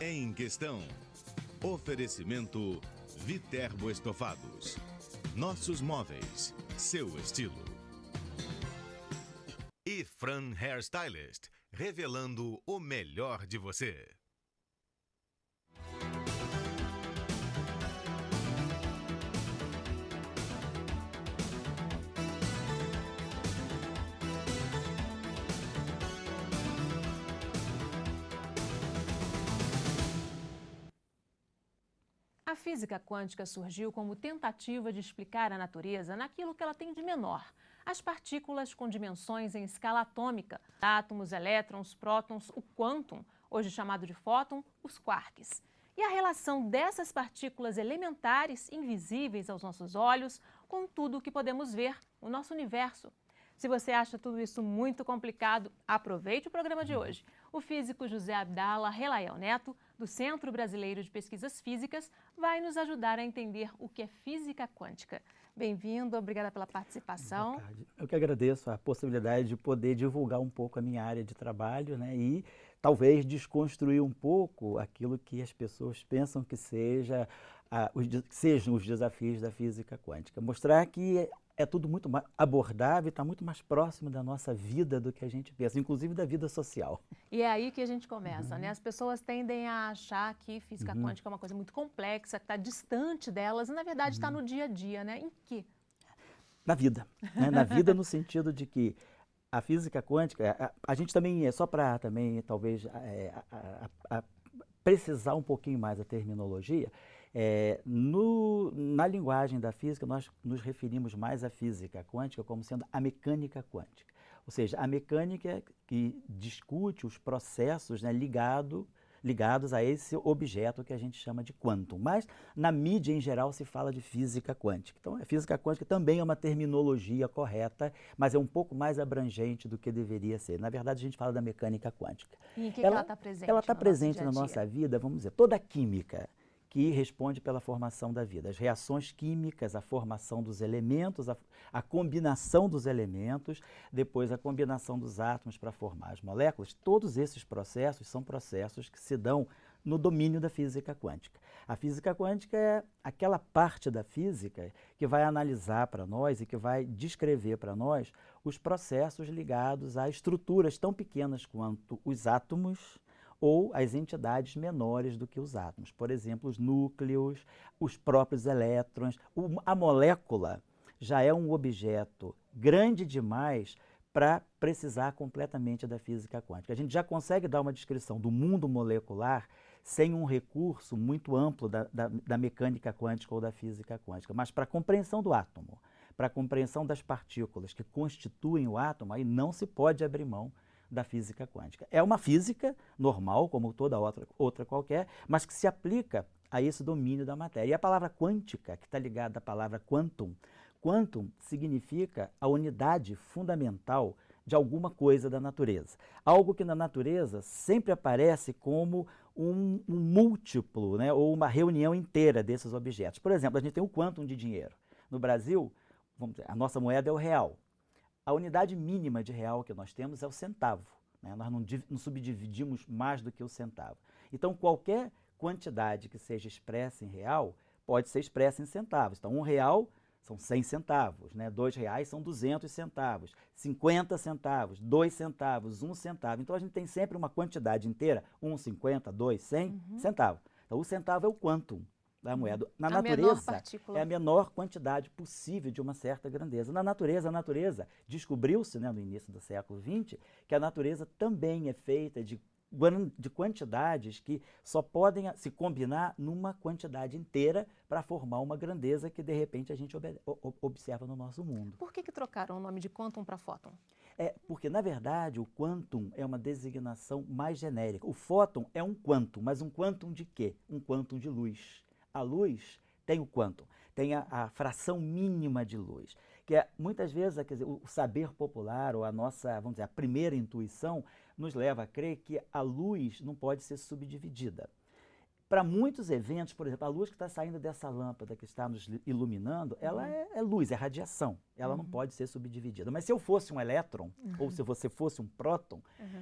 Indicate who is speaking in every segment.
Speaker 1: Em Questão. Oferecimento Viterbo Estofados. Nossos móveis, seu estilo. E Fran Hairstylist, revelando o melhor de você.
Speaker 2: A física quântica surgiu como tentativa de explicar a natureza naquilo que ela tem de menor, as partículas com dimensões em escala atômica, átomos, elétrons, prótons, o quantum, hoje chamado de fóton, os quarks. E a relação dessas partículas elementares, invisíveis aos nossos olhos, com tudo o que podemos ver, o nosso universo. Se você acha tudo isso muito complicado, aproveite o programa de hoje. O físico José Abdala Relayel Neto, do Centro Brasileiro de Pesquisas Físicas, vai nos ajudar a entender o que é física quântica. Bem-vindo, obrigada pela participação.
Speaker 3: Boa tarde. Eu que agradeço a possibilidade de poder divulgar um pouco a minha área de trabalho, né, e talvez desconstruir um pouco aquilo que as pessoas pensam que sejam os desafios da física quântica. Mostrar que é tudo muito mais abordável e está muito mais próximo da nossa vida do que a gente pensa, inclusive da vida social.
Speaker 2: E é aí que a gente começa, né? As pessoas tendem a achar que física quântica é uma coisa muito complexa, que está distante delas, e na verdade está no dia a dia, né? Em que?
Speaker 3: Na vida, né? Na vida no sentido de que a física quântica, a gente também, só para também talvez precisar um pouquinho mais a terminologia, na linguagem da física, nós nos referimos mais à física quântica como sendo a mecânica quântica. Ou seja, a mecânica que discute os processos, né, ligados a esse objeto que a gente chama de quantum. Mas na mídia, em geral, se fala de física quântica. Então, a física quântica também é uma terminologia correta, mas é um pouco mais abrangente do que deveria ser. Na verdade, a gente fala da mecânica quântica.
Speaker 2: E em que ela está presente?
Speaker 3: Ela está presente na nossa vida, vamos dizer, toda a química que responde pela formação da vida. As reações químicas, a formação dos elementos, a combinação dos elementos, depois a combinação dos átomos para formar as moléculas, todos esses processos são processos que se dão no domínio da física quântica. A física quântica é aquela parte da física que vai analisar para nós e que vai descrever para nós os processos ligados a estruturas tão pequenas quanto os átomos, ou as entidades menores do que os átomos. Por exemplo, os núcleos, os próprios elétrons. A molécula já é um objeto grande demais para precisar completamente da física quântica. A gente já consegue dar uma descrição do mundo molecular sem um recurso muito amplo da mecânica quântica ou da física quântica. Mas para a compreensão do átomo, para a compreensão das partículas que constituem o átomo, aí não se pode abrir mão da física quântica. É uma física normal, como toda outra qualquer, mas que se aplica a esse domínio da matéria. E a palavra quântica, que está ligada à palavra quantum, quantum significa a unidade fundamental de alguma coisa da natureza. Algo que na natureza sempre aparece como um múltiplo, né, ou uma reunião inteira desses objetos. Por exemplo, a gente tem o quantum de dinheiro. No Brasil, vamos dizer, a nossa moeda é o real. A unidade mínima de real que nós temos é o centavo, né? Nós não subdividimos mais do que o centavo. Então, qualquer quantidade que seja expressa em real pode ser expressa em centavos. Então, R$1 são 100 centavos, né? R$2 são 200 centavos, 50 centavos, 2 centavos, 1 centavo. Então, a gente tem sempre uma quantidade inteira, 1, 50, 2, 100 centavos. Então, o centavo é o quantum da moeda. Na natureza, é a menor quantidade possível de uma certa grandeza. Na natureza, a natureza descobriu-se, né, no início do século XX, que a natureza também é feita de quantidades que só podem se combinar numa quantidade inteira para formar uma grandeza que, de repente, a gente observa no nosso mundo.
Speaker 2: Por que trocaram o nome de quantum para fóton?
Speaker 3: Porque, na verdade, o quantum é uma designação mais genérica. O fóton é um quantum, mas um quantum de quê? Um quantum de luz. A luz tem o quantum, tem a fração mínima de luz, que muitas vezes, quer dizer, o saber popular ou a nossa, vamos dizer, a primeira intuição nos leva a crer que a luz não pode ser subdividida. para muitos eventos, por exemplo, a luz que está saindo dessa lâmpada que está nos iluminando, ela é luz, é radiação. Ela não pode ser subdividida. Mas se eu fosse um elétron, ou se você fosse um próton,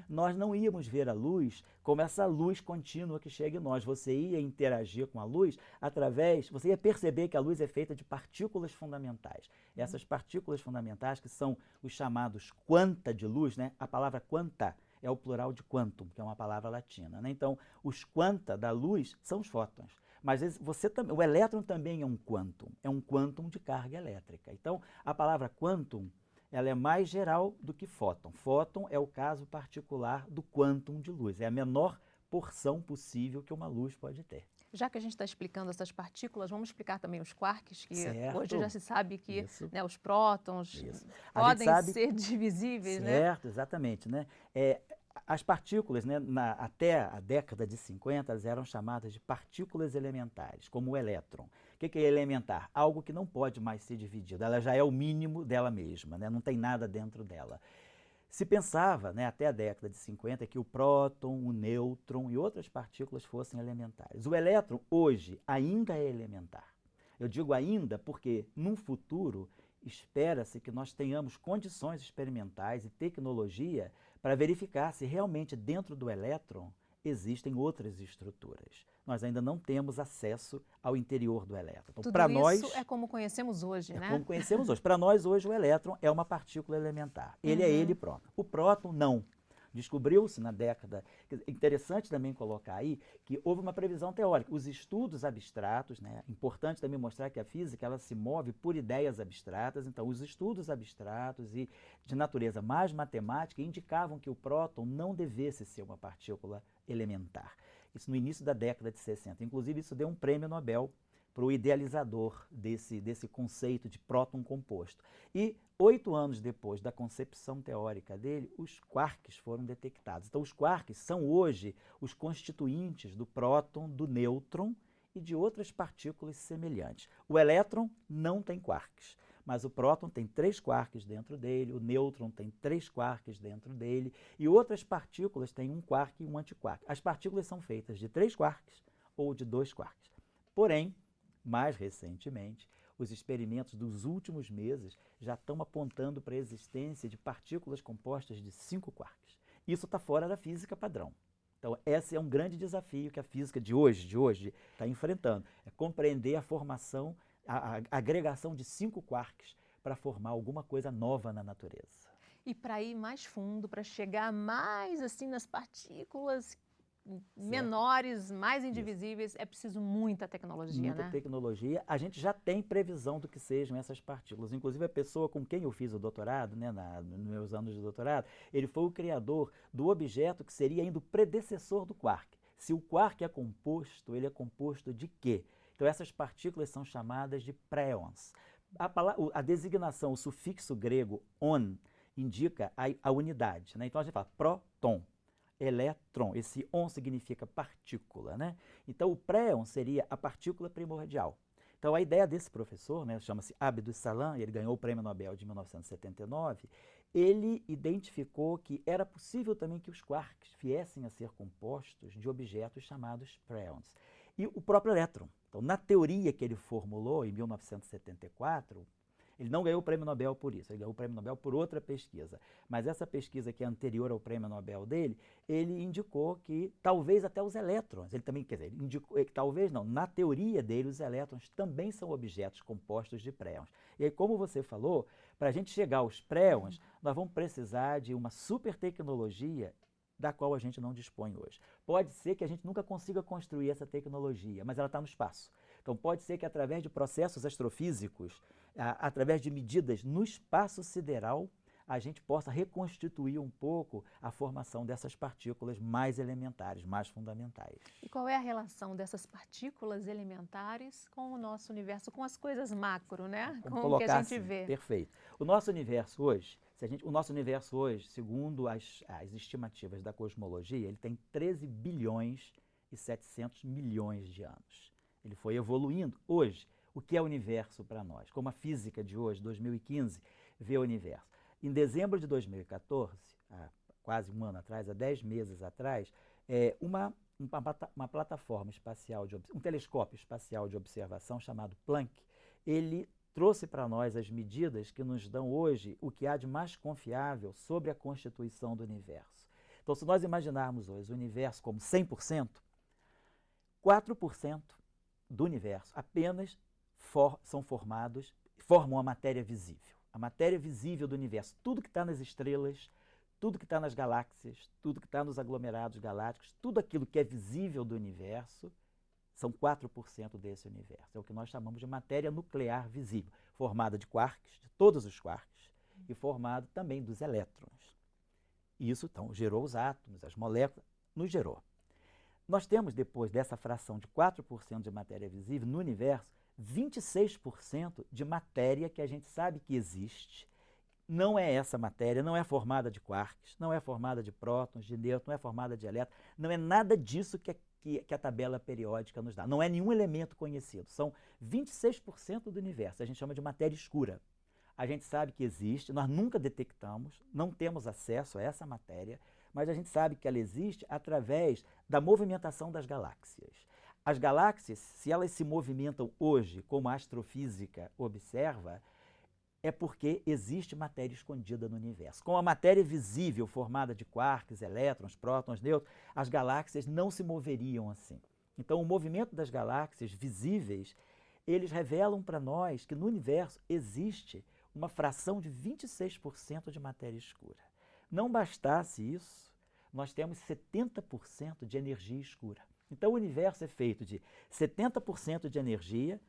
Speaker 3: nós não íamos ver a luz como essa luz contínua que chega em nós. Você ia interagir com a luz através, você ia perceber que a luz é feita de partículas fundamentais. Essas partículas fundamentais, que são os chamados quanta de luz, né? A palavra quanta é o plural de quantum, que é uma palavra latina, né? Então, os quanta da luz são os fótons. Mas o elétron também é um quantum de carga elétrica. Então, a palavra quantum, ela é mais geral do que fóton. Fóton é o caso particular do quantum de luz, é a menor porção possível que uma luz pode ter.
Speaker 2: Já que a gente está explicando essas partículas, vamos explicar também os quarks, que
Speaker 3: certo.
Speaker 2: Hoje já se sabe que né, os prótons
Speaker 3: Isso.
Speaker 2: podem ser divisíveis, né?
Speaker 3: Certo, exatamente, né? As partículas, né, até a década de 50, elas eram chamadas de partículas elementares, como o elétron. O que é elementar? Algo que não pode mais ser dividido, ela já é o mínimo dela mesma, né? Não tem nada dentro dela. Se pensava, né, até a década de 50, que o próton, o nêutron e outras partículas fossem elementares. O elétron, hoje, ainda é elementar. Eu digo ainda porque, num futuro, espera-se que nós tenhamos condições experimentais e tecnologia para verificar se realmente dentro do elétron existem outras estruturas. Nós ainda não temos acesso ao interior do elétron. Então,
Speaker 2: Tudo
Speaker 3: para
Speaker 2: isso
Speaker 3: nós,
Speaker 2: é como conhecemos hoje, né?
Speaker 3: É como conhecemos hoje. Para nós, hoje, o elétron é uma partícula elementar. Ele é ele próprio. O próton, não. Descobriu-se na década... É interessante também colocar aí que houve uma previsão teórica. Os estudos abstratos, né? É importante também mostrar que a física ela se move por ideias abstratas. Então, os estudos abstratos e de natureza mais matemática indicavam que o próton não devesse ser uma partícula elementar. Isso no início da década de 60. Inclusive, isso deu um prêmio Nobel para o idealizador desse conceito de próton composto. E 8 anos depois da concepção teórica dele, os quarks foram detectados. Então, os quarks são hoje os constituintes do próton, do nêutron e de outras partículas semelhantes. O elétron não tem quarks, mas o próton tem 3 quarks dentro dele, o nêutron tem 3 quarks dentro dele, e outras partículas têm 1 quark e 1 antiquark. As partículas são feitas de 3 quarks ou de 2 quarks. Porém, mais recentemente, os experimentos dos últimos meses já estão apontando para a existência de partículas compostas de 5 quarks. Isso está fora da física padrão. Então, esse é um grande desafio que a física de hoje está enfrentando. É compreender a formação, a agregação de 5 quarks para formar alguma coisa nova na natureza.
Speaker 2: E para ir mais fundo, para chegar mais assim nas partículas menores, mais indivisíveis, é preciso muita tecnologia,
Speaker 3: muita tecnologia. A gente já tem previsão do que sejam essas partículas. Inclusive, a pessoa com quem eu fiz o doutorado, né, nos meus anos de doutorado, ele foi o criador do objeto que seria ainda o predecessor do quark. Se o quark é composto, ele é composto de quê? Então, essas partículas são chamadas de préons. A designação, o sufixo grego on, indica a unidade, né? Então, a gente fala próton. Elétron, esse on significa partícula, né? Então, o préon seria a partícula primordial. Então, a ideia desse professor, né, chama-se Abdus Salam, ele ganhou o Prêmio Nobel de 1979, ele identificou que era possível também que os quarks viessem a ser compostos de objetos chamados préons. E o próprio elétron. Então, na teoria que ele formulou em 1974, ele não ganhou o Prêmio Nobel por isso, ele ganhou o Prêmio Nobel por outra pesquisa. Mas essa pesquisa que é anterior ao Prêmio Nobel dele, ele indicou que talvez até os elétrons, ele também, quer dizer, ele indicou, talvez não, na teoria dele os elétrons também são objetos compostos de préons. E aí, como você falou, para a gente chegar aos préons, nós vamos precisar de uma super tecnologia da qual a gente não dispõe hoje. Pode ser que a gente nunca consiga construir essa tecnologia, mas ela está no espaço. Então, pode ser que através de processos astrofísicos, através de medidas no espaço sideral, a gente possa reconstituir um pouco a formação dessas partículas mais elementares, mais fundamentais.
Speaker 2: E qual é a relação dessas partículas elementares com o nosso universo, com as coisas macro, né?
Speaker 3: Como
Speaker 2: com
Speaker 3: colocar
Speaker 2: o que a gente
Speaker 3: assim,
Speaker 2: vê.
Speaker 3: Perfeito. O nosso universo hoje, segundo as estimativas da cosmologia, ele tem 13 bilhões e 700 milhões de anos. Ele foi evoluindo. Hoje, o que é o universo para nós? Como a física de hoje, 2015, vê o universo. Em dezembro de 2014, há quase um ano atrás, há 10 meses atrás, uma plataforma espacial, um telescópio espacial de observação chamado Planck, ele trouxe para nós as medidas que nos dão hoje o que há de mais confiável sobre a constituição do universo. Então, se nós imaginarmos hoje o universo como 100%, 4% do universo apenas formam a matéria visível. A matéria visível do universo, tudo que está nas estrelas, tudo que está nas galáxias, tudo que está nos aglomerados galácticos, tudo aquilo que é visível do universo, são 4% desse universo. É o que nós chamamos de matéria nuclear visível, formada de quarks, de todos os quarks, e formada também dos elétrons. Isso, então, gerou os átomos, as moléculas, nos gerou. Nós temos, depois dessa fração de 4% de matéria visível no universo, 26% de matéria que a gente sabe que existe. Não é essa matéria, não é formada de quarks, não é formada de prótons, de nêutrons, não é formada de elétrons, não é nada disso que a tabela periódica nos dá. Não é nenhum elemento conhecido. São 26% do universo. A gente chama de matéria escura. A gente sabe que existe, nós nunca detectamos, não temos acesso a essa matéria, mas a gente sabe que ela existe através da movimentação das galáxias. As galáxias, se elas se movimentam hoje, como a astrofísica observa, é porque existe matéria escondida no universo. Com a matéria visível formada de quarks, elétrons, prótons, nêutrons, as galáxias não se moveriam assim. Então, o movimento das galáxias visíveis, eles revelam para nós que no universo existe uma fração de 26% de matéria escura. Não bastasse isso, nós temos 70% de energia escura. Então, o universo é feito de 70% de energia,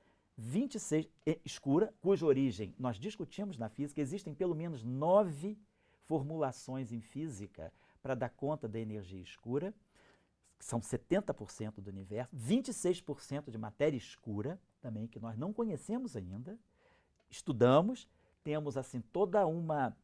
Speaker 3: 26% escura, cuja origem nós discutimos na física. Existem pelo menos 9 formulações em física para dar conta da energia escura, que são 70% do universo, 26% de matéria escura, também que nós não conhecemos ainda, estudamos, temos assim toda uma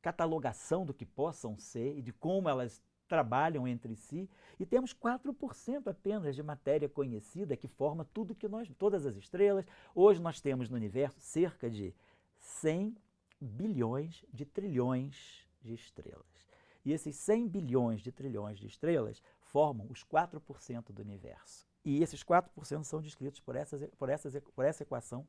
Speaker 3: catalogação do que possam ser e de como elas trabalham entre si, e temos 4% apenas de matéria conhecida que forma tudo que todas as estrelas. Hoje nós temos no universo cerca de 100 bilhões de trilhões de estrelas. E esses 100 bilhões de trilhões de estrelas formam os 4% do universo. E esses 4% são descritos por essa equação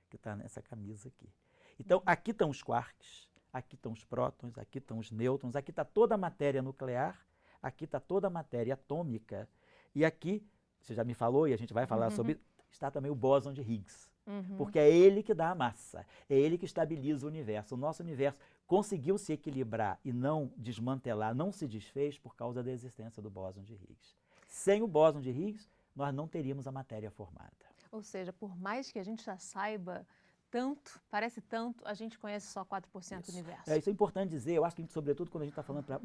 Speaker 3: que está nessa camisa aqui. Então, aqui estão os quarks, aqui estão os prótons, aqui estão os nêutrons, aqui está toda a matéria nuclear, aqui está toda a matéria atômica, e aqui, você já me falou e a gente vai falar sobre, está também o bóson de Higgs, porque é ele que dá a massa, é ele que estabiliza o universo. O nosso universo conseguiu se equilibrar e não desmantelar, não se desfez por causa da existência do bóson de Higgs. Sem o bóson de Higgs, nós não teríamos a matéria formada.
Speaker 2: Ou seja, por mais que a gente já saiba tanto, parece tanto, a gente conhece só 4% do universo.
Speaker 3: Isso é importante dizer, eu acho que, sobretudo, quando a gente está falando para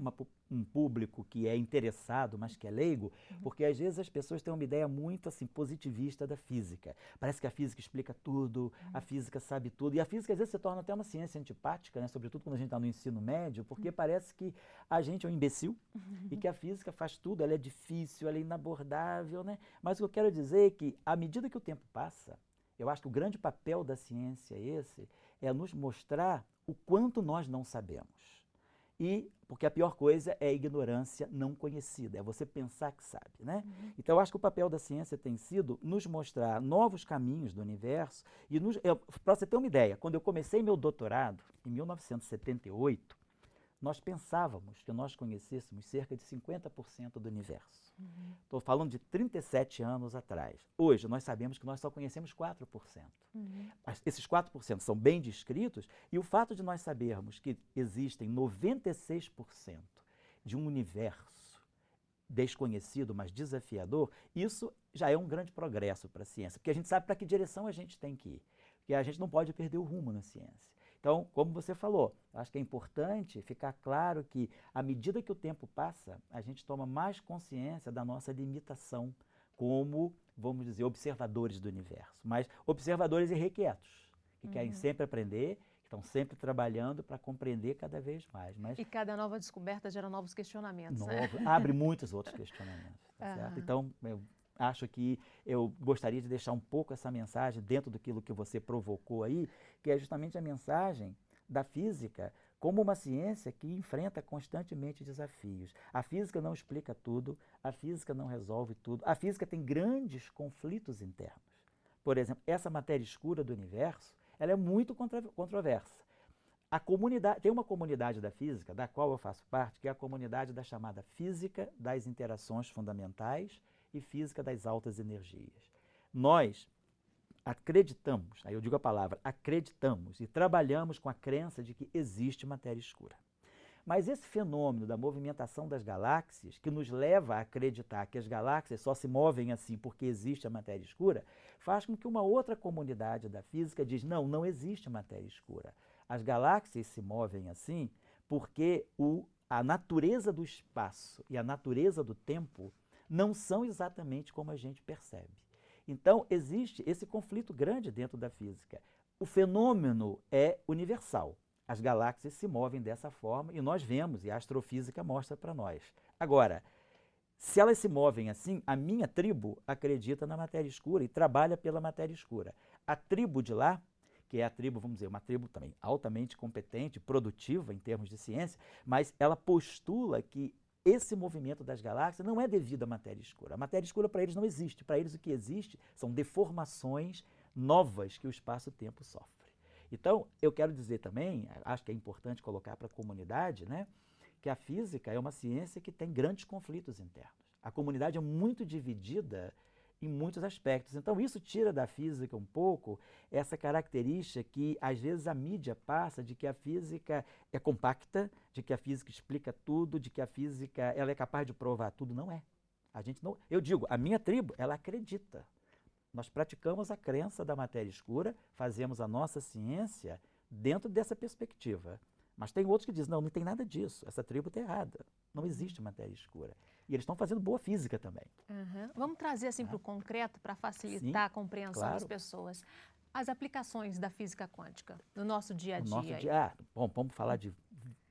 Speaker 3: um público que é interessado, mas que é leigo, porque às vezes as pessoas têm uma ideia muito assim, positivista da física. Parece que a física explica tudo, a física sabe tudo, e a física às vezes se torna até uma ciência antipática, né? Sobretudo quando a gente está no ensino médio, porque parece que a gente é um imbecil e que a física faz tudo, ela é difícil, ela é inabordável, né? Mas o que eu quero dizer é que, à medida que o tempo passa, eu acho que o grande papel da ciência é nos mostrar o quanto nós não sabemos. Porque a pior coisa é a ignorância não conhecida, é você pensar que sabe, né? Então, eu acho que o papel da ciência tem sido nos mostrar novos caminhos do universo. Para você ter uma ideia, quando eu comecei meu doutorado, em 1978, nós pensávamos que nós conhecêssemos cerca de 50% do universo. Estou falando de 37 anos atrás. Hoje, nós sabemos que nós só conhecemos 4%. Esses 4% são bem descritos, e o fato de nós sabermos que existem 96% de um universo desconhecido, mas desafiador, isso já é um grande progresso para a ciência, porque a gente sabe para que direção a gente tem que ir, porque a gente não pode perder o rumo na ciência. Então, como você falou, acho que é importante ficar claro que, à medida que o tempo passa, a gente toma mais consciência da nossa limitação como, vamos dizer, observadores do universo, mas observadores irrequietos, que querem sempre aprender, que estão sempre trabalhando para compreender cada vez mais.
Speaker 2: E cada nova descoberta gera novos questionamentos.
Speaker 3: Abre muitos outros questionamentos, tá certo? Então, acho que eu gostaria de deixar um pouco essa mensagem dentro daquilo que você provocou aí, que é justamente a mensagem da física como uma ciência que enfrenta constantemente desafios. A física não explica tudo, a física não resolve tudo, a física tem grandes conflitos internos. Por exemplo, essa matéria escura do universo, ela é muito controversa. Tem uma comunidade da física, da qual eu faço parte, que é a comunidade da chamada física das interações fundamentais e física das altas energias. Nós acreditamos, aí eu digo a palavra, acreditamos e trabalhamos com a crença de que existe matéria escura. Mas esse fenômeno da movimentação das galáxias, que nos leva a acreditar que as galáxias só se movem assim porque existe a matéria escura, faz com que uma outra comunidade da física diz, não existe matéria escura. As galáxias se movem assim porque a natureza do espaço e a natureza do tempo não são exatamente como a gente percebe. Então, existe esse conflito grande dentro da física. O fenômeno é universal. As galáxias se movem dessa forma e nós vemos, e a astrofísica mostra para nós. Agora, se elas se movem assim, a minha tribo acredita na matéria escura e trabalha pela matéria escura. A tribo de lá, que é a tribo, vamos dizer, uma tribo também altamente competente, produtiva em termos de ciência, mas ela postula que esse movimento das galáxias não é devido à matéria escura. A matéria escura para eles não existe. Para eles o que existe são deformações novas que o espaço-tempo sofre. Então, eu quero dizer também, acho que é importante colocar para a comunidade, né, que a física é uma ciência que tem grandes conflitos internos. A comunidade é muito dividida em muitos aspectos. Então, isso tira da física um pouco essa característica que, às vezes, a mídia passa de que a física é compacta, de que a física explica tudo, de que a física ela é capaz de provar tudo. Não é. A gente não. Eu digo, a minha tribo, ela acredita. Nós praticamos a crença da matéria escura, fazemos a nossa ciência dentro dessa perspectiva. Mas tem outros que dizem, não tem nada disso, essa tribo está errada, não existe matéria escura. E eles estão fazendo boa física também.
Speaker 2: Uhum. Vamos trazer assim para o concreto, para facilitar a compreensão das pessoas. As aplicações da física quântica no nosso dia a dia.
Speaker 3: Bom, vamos falar de...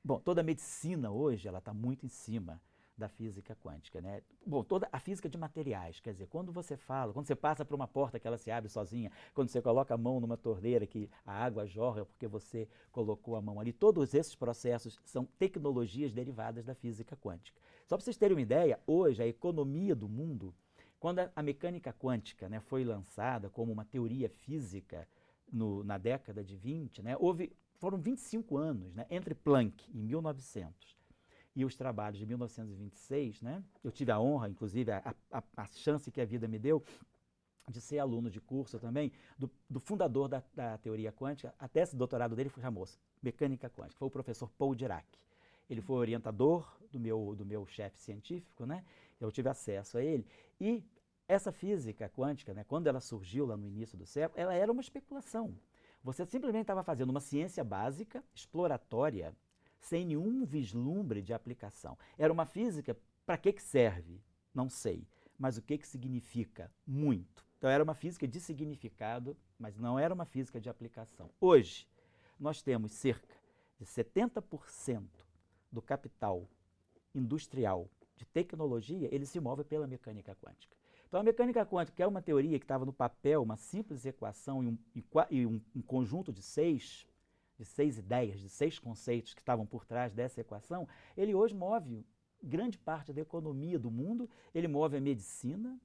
Speaker 3: Bom, toda a medicina hoje, ela está muito em cima da física quântica, né? Bom, toda a física de materiais, quer dizer, quando você passa por uma porta que ela se abre sozinha, quando você coloca a mão numa torneira que a água jorra porque você colocou a mão ali, todos esses processos são tecnologias derivadas da física quântica. Só para vocês terem uma ideia, hoje a economia do mundo, quando a mecânica quântica, né, foi lançada como uma teoria física na década de 20, né, foram 25 anos, né, entre Planck, em 1900, e os trabalhos de 1926, né? Eu tive a honra, inclusive, a chance que a vida me deu de ser aluno de curso também do fundador da teoria quântica. A tese de doutorado dele foi famosa, mecânica quântica, foi o professor Paul Dirac. Ele foi orientador do meu chefe científico, né? Eu tive acesso a ele. E essa física quântica, né, quando ela surgiu lá no início do século, ela era uma especulação. Você simplesmente estava fazendo uma ciência básica, exploratória, sem nenhum vislumbre de aplicação. Era uma física, para que serve? Não sei. Mas o que significa? Muito. Então era uma física de significado, mas não era uma física de aplicação. Hoje, nós temos cerca de 70% do capital industrial de tecnologia, ele se move pela mecânica quântica. Então a mecânica quântica é uma teoria que estava no papel, uma simples equação e um conjunto de seis ideias, de 6 conceitos que estavam por trás dessa equação, ele hoje move grande parte da economia do mundo, ele move a medicina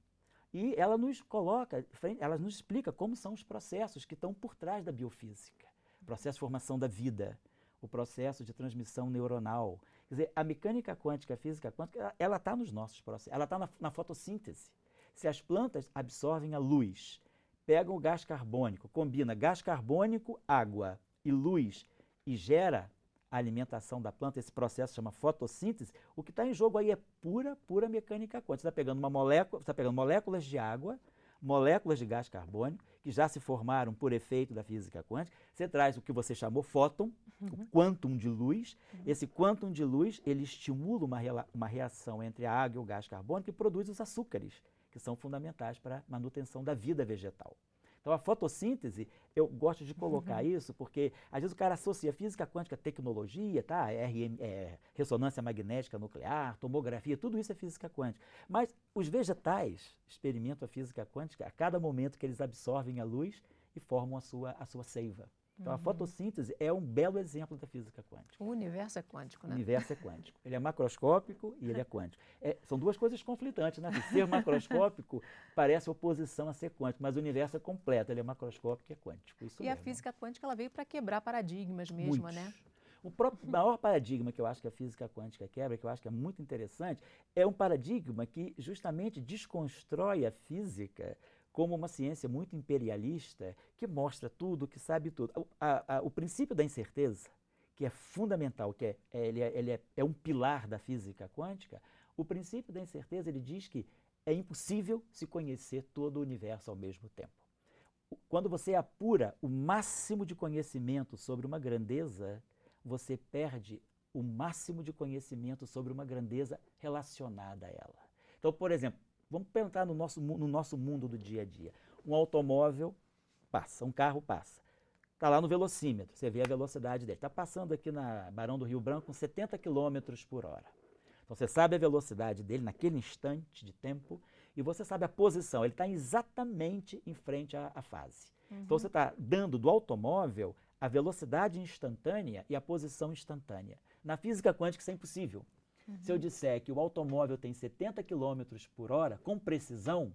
Speaker 3: e ela nos explica como são os processos que estão por trás da biofísica. O processo de formação da vida, o processo de transmissão neuronal. Quer dizer, a mecânica quântica, a física quântica, ela está nos nossos processos, ela está na fotossíntese. Se as plantas absorvem a luz, pegam o gás carbônico, combina gás carbônico, água e luz e gera a alimentação da planta, esse processo chama fotossíntese, o que está em jogo aí é pura mecânica quântica. Você está pegando moléculas de água, moléculas de gás carbônico, que já se formaram por efeito da física quântica, você traz o que você chamou fóton, o quantum de luz, esse quantum de luz, ele estimula uma reação entre a água e o gás carbônico e produz os açúcares, que são fundamentais para a manutenção da vida vegetal. Então, a fotossíntese, eu gosto de colocar isso porque, às vezes, o cara associa física quântica à tecnologia, tá? Ressonância magnética nuclear, tomografia, tudo isso é física quântica. Mas os vegetais experimentam a física quântica a cada momento que eles absorvem a luz e formam a sua seiva. Então, a fotossíntese é um belo exemplo da física quântica.
Speaker 2: O universo é quântico, né?
Speaker 3: O universo é quântico. Ele é macroscópico e ele é quântico. São duas coisas conflitantes, né? Ser macroscópico parece oposição a ser quântico, mas o universo é completo, ele é macroscópico e é quântico. Isso
Speaker 2: E
Speaker 3: mesmo.
Speaker 2: a física quântica ela veio para quebrar paradigmas mesmo,
Speaker 3: Muitos.
Speaker 2: né?
Speaker 3: O maior paradigma que eu acho que a física quântica quebra, que eu acho que é muito interessante, é um paradigma que justamente desconstrói a física como uma ciência muito imperialista, que mostra tudo, que sabe tudo. O princípio da incerteza, que é fundamental, que ele é um pilar da física quântica, o princípio da incerteza ele diz que é impossível se conhecer todo o universo ao mesmo tempo. Quando você apura o máximo de conhecimento sobre uma grandeza, você perde o máximo de conhecimento sobre uma grandeza relacionada a ela. Então, por exemplo, vamos pensar no nosso mundo do dia a dia. Um automóvel passa, um carro passa. Está lá no velocímetro, você vê a velocidade dele. Está passando aqui na Barão do Rio Branco com 70 km por hora. Então você sabe a velocidade dele naquele instante de tempo e você sabe a posição. Ele está exatamente em frente à fase. Então você está dando do automóvel a velocidade instantânea e a posição instantânea. Na física quântica isso é impossível. Se eu disser que o automóvel tem 70 km por hora, com precisão,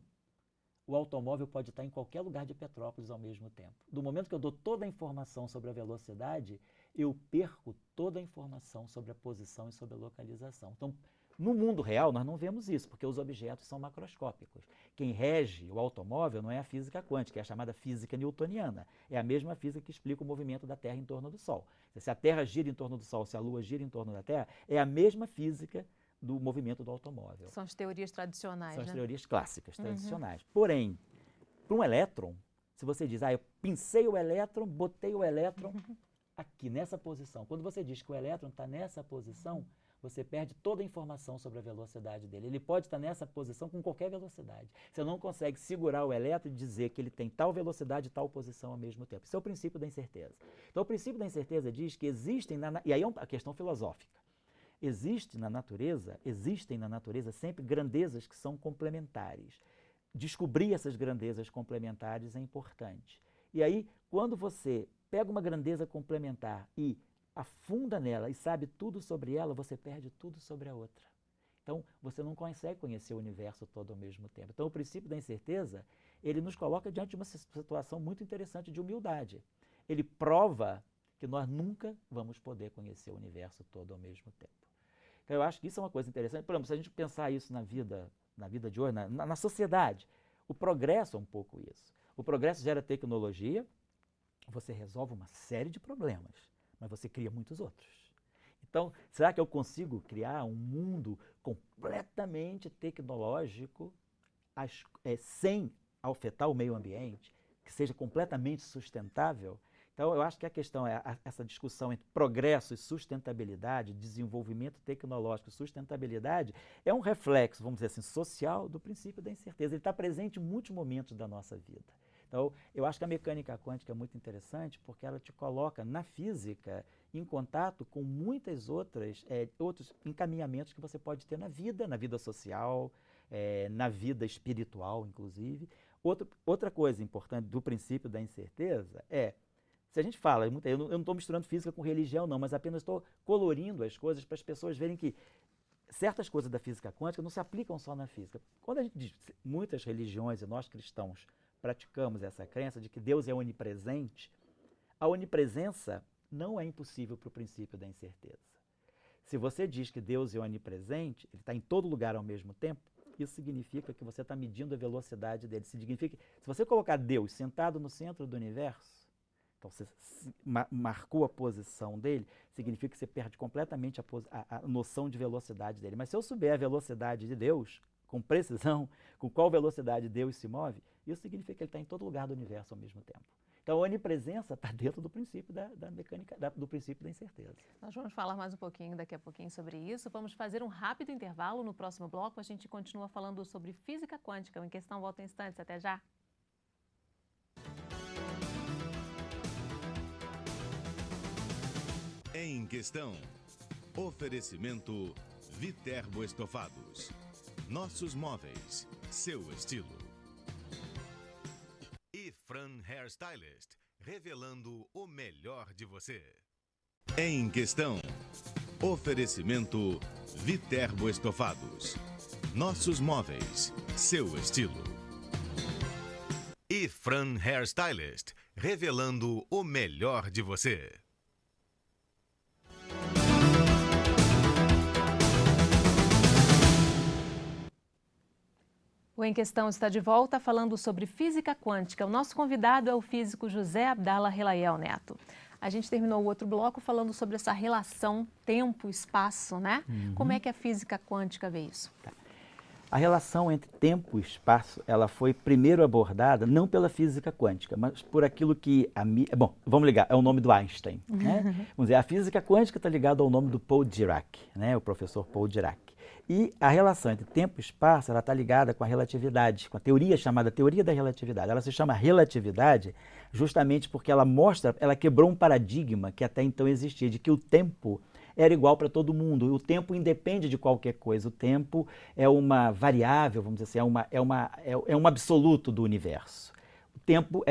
Speaker 3: o automóvel pode estar em qualquer lugar de Petrópolis ao mesmo tempo. Do momento que eu dou toda a informação sobre a velocidade, eu perco toda a informação sobre a posição e sobre a localização. Então, no mundo real, nós não vemos isso, porque os objetos são macroscópicos. Quem rege o automóvel não é a física quântica, é a chamada física newtoniana. É a mesma física que explica o movimento da Terra em torno do Sol. Se a Terra gira em torno do Sol, se a Lua gira em torno da Terra, é a mesma física do movimento do automóvel.
Speaker 2: São as teorias tradicionais,
Speaker 3: São as
Speaker 2: né?
Speaker 3: teorias clássicas, tradicionais. Porém, para um elétron, se você diz, eu pincei o elétron, botei o elétron aqui, nessa posição. Quando você diz que o elétron está nessa posição, você perde toda a informação sobre a velocidade dele. Ele pode estar nessa posição com qualquer velocidade. Você não consegue segurar o elétron e dizer que ele tem tal velocidade e tal posição ao mesmo tempo. Isso é o princípio da incerteza. Então, o princípio da incerteza diz que existem, e aí é uma questão filosófica, existem na natureza sempre grandezas que são complementares. Descobrir essas grandezas complementares é importante. E aí, quando você pega uma grandeza complementar e afunda nela e sabe tudo sobre ela, você perde tudo sobre a outra. Então, você não consegue conhecer o universo todo ao mesmo tempo. Então, o princípio da incerteza, ele nos coloca diante de uma situação muito interessante de humildade. Ele prova que nós nunca vamos poder conhecer o universo todo ao mesmo tempo. Então, eu acho que isso é uma coisa interessante. Por exemplo, se a gente pensar isso na vida de hoje, na sociedade, o progresso é um pouco isso. O progresso gera tecnologia, você resolve uma série de problemas, mas você cria muitos outros. Então, será que eu consigo criar um mundo completamente tecnológico, sem afetar o meio ambiente, que seja completamente sustentável? Então, eu acho que a questão é essa discussão entre progresso e sustentabilidade, desenvolvimento tecnológico e sustentabilidade, é um reflexo, vamos dizer assim, social do princípio da incerteza. Ele está presente em muitos momentos da nossa vida. Então, eu acho que a mecânica quântica é muito interessante porque ela te coloca na física em contato com muitas outros encaminhamentos que você pode ter na vida social, na vida espiritual, inclusive. Outra coisa importante do princípio da incerteza se a gente fala, eu não estou misturando física com religião não, mas apenas estou colorindo as coisas para as pessoas verem que certas coisas da física quântica não se aplicam só na física. Quando a gente diz muitas religiões e nós cristãos praticamos essa crença de que Deus é onipresente, a onipresença não é impossível para o princípio da incerteza. Se você diz que Deus é onipresente, ele está em todo lugar ao mesmo tempo, isso significa que você está medindo a velocidade dele. Significa que se você colocar Deus sentado no centro do universo, então você marcou a posição dele, significa que você perde completamente a noção de velocidade dele. Mas se eu souber a velocidade de Deus, com precisão, com qual velocidade Deus se move, isso significa que ele está em todo lugar do universo ao mesmo tempo. Então, a onipresença está dentro do princípio da mecânica, do princípio da incerteza.
Speaker 2: Nós vamos falar mais um pouquinho, daqui a pouquinho, sobre isso. Vamos fazer um rápido intervalo. No próximo bloco, a gente continua falando sobre física quântica. O Em Questão volta em instantes. Até já!
Speaker 1: Em Questão. Oferecimento Viterbo Estofados. Nossos móveis, seu estilo. E Fran Hairstylist, revelando o melhor de você.
Speaker 4: Em Questão. Oferecimento Viterbo Estofados. Nossos móveis, seu estilo.
Speaker 1: E Fran Hairstylist, revelando o melhor de você.
Speaker 2: O Em Questão está de volta falando sobre física quântica. O nosso convidado é o físico José Abdala Relayel Neto. A gente terminou o outro bloco falando sobre essa relação tempo-espaço, né? Como é que a física quântica vê isso?
Speaker 3: A relação entre tempo e espaço, ela foi primeiro abordada não pela física quântica, mas por aquilo que bom, vamos ligar, é o nome do Einstein, né? Vamos dizer, a física quântica está ligada ao nome do Paul Dirac, né? O professor Paul Dirac. E a relação entre tempo e espaço, ela está ligada com a relatividade, com a teoria chamada teoria da relatividade. Ela se chama relatividade justamente porque ela quebrou um paradigma que até então existia, de que o tempo era igual para todo mundo. E o tempo independe de qualquer coisa. O tempo é uma variável, vamos dizer assim, é um absoluto do universo. O tempo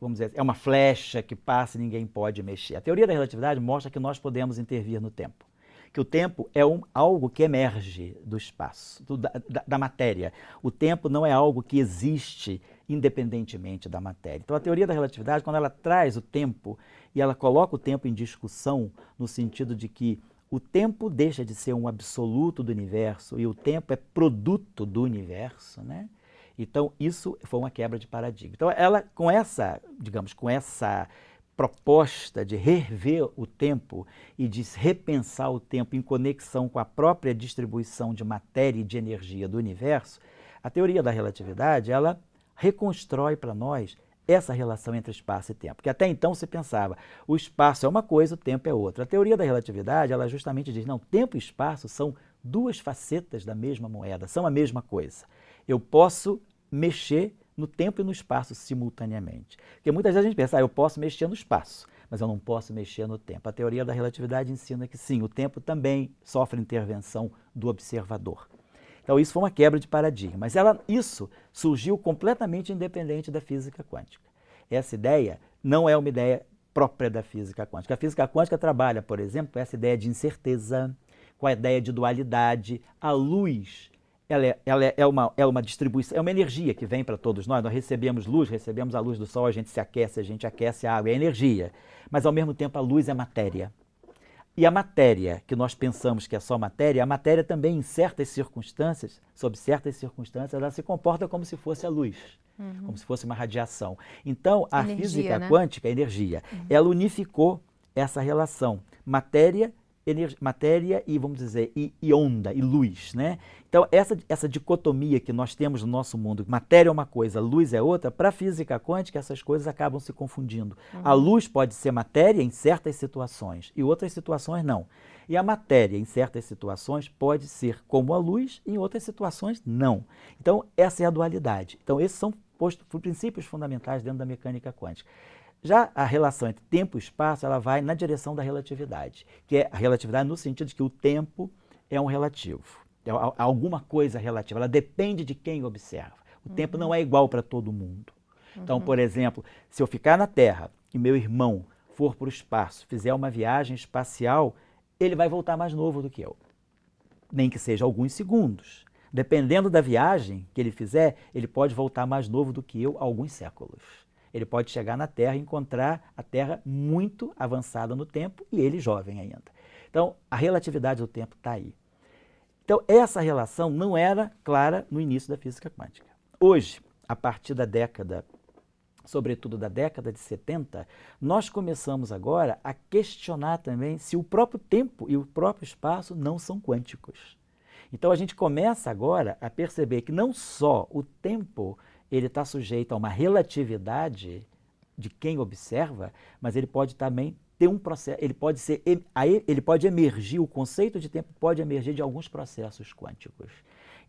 Speaker 3: vamos dizer, é uma flecha que passa e ninguém pode mexer. A teoria da relatividade mostra que nós podemos intervir no tempo. Que o tempo é algo que emerge do espaço, da matéria. O tempo não é algo que existe independentemente da matéria. Então, a teoria da relatividade, quando ela traz o tempo e ela coloca o tempo em discussão, no sentido de que o tempo deixa de ser um absoluto do universo e o tempo é produto do universo, né? Então, isso foi uma quebra de paradigma. Então, ela, com essa proposta de rever o tempo e de repensar o tempo em conexão com a própria distribuição de matéria e de energia do universo, a teoria da relatividade, ela reconstrói para nós essa relação entre espaço e tempo. Porque até então se pensava, o espaço é uma coisa, o tempo é outra. A teoria da relatividade, ela justamente diz, não, tempo e espaço são duas facetas da mesma moeda, são a mesma coisa. Eu posso mexer no tempo e no espaço simultaneamente. Porque muitas vezes a gente pensa, eu posso mexer no espaço, mas eu não posso mexer no tempo. A teoria da relatividade ensina que sim, o tempo também sofre intervenção do observador. Então isso foi uma quebra de paradigma, mas isso surgiu completamente independente da física quântica. Essa ideia não é uma ideia própria da física quântica. A física quântica trabalha, por exemplo, com essa ideia de incerteza, com a ideia de dualidade. A luz é uma distribuição, é uma energia que vem para todos nós. Nós recebemos luz, recebemos a luz do sol, a gente aquece a água, é energia. Mas, ao mesmo tempo, a luz é matéria. E a matéria, que nós pensamos que é só matéria, a matéria também, em certas circunstâncias, sob certas circunstâncias, ela se comporta como se fosse a luz, como se fosse uma radiação. Então, a física quântica, a energia, ela unificou essa relação matéria e, vamos dizer, e onda, e luz, né? Então, essa dicotomia que nós temos no nosso mundo, matéria é uma coisa, luz é outra, para a física quântica essas coisas acabam se confundindo. A luz pode ser matéria em certas situações e outras situações não. E a matéria em certas situações pode ser como a luz e em outras situações não. Então, essa é a dualidade. Então, esses são princípios fundamentais dentro da mecânica quântica. Já a relação entre tempo e espaço, ela vai na direção da relatividade, que é a relatividade no sentido de que o tempo é um relativo, é alguma coisa relativa, ela depende de quem observa. O tempo não é igual para todo mundo. Então, por exemplo, se eu ficar na Terra e meu irmão for para o espaço, fizer uma viagem espacial, ele vai voltar mais novo do que eu, nem que seja alguns segundos. Dependendo da viagem que ele fizer, ele pode voltar mais novo do que eu alguns séculos. Ele pode chegar na Terra e encontrar a Terra muito avançada no tempo e ele jovem ainda. Então, a relatividade do tempo está aí. Então, essa relação não era clara no início da física quântica. Hoje, a partir da década, sobretudo da década de 70, nós começamos agora a questionar também se o próprio tempo e o próprio espaço não são quânticos. Então, a gente começa agora a perceber que não só o tempo ele está sujeito a uma relatividade de quem observa, mas ele pode também ter um processo, ele pode emergir, o conceito de tempo pode emergir de alguns processos quânticos.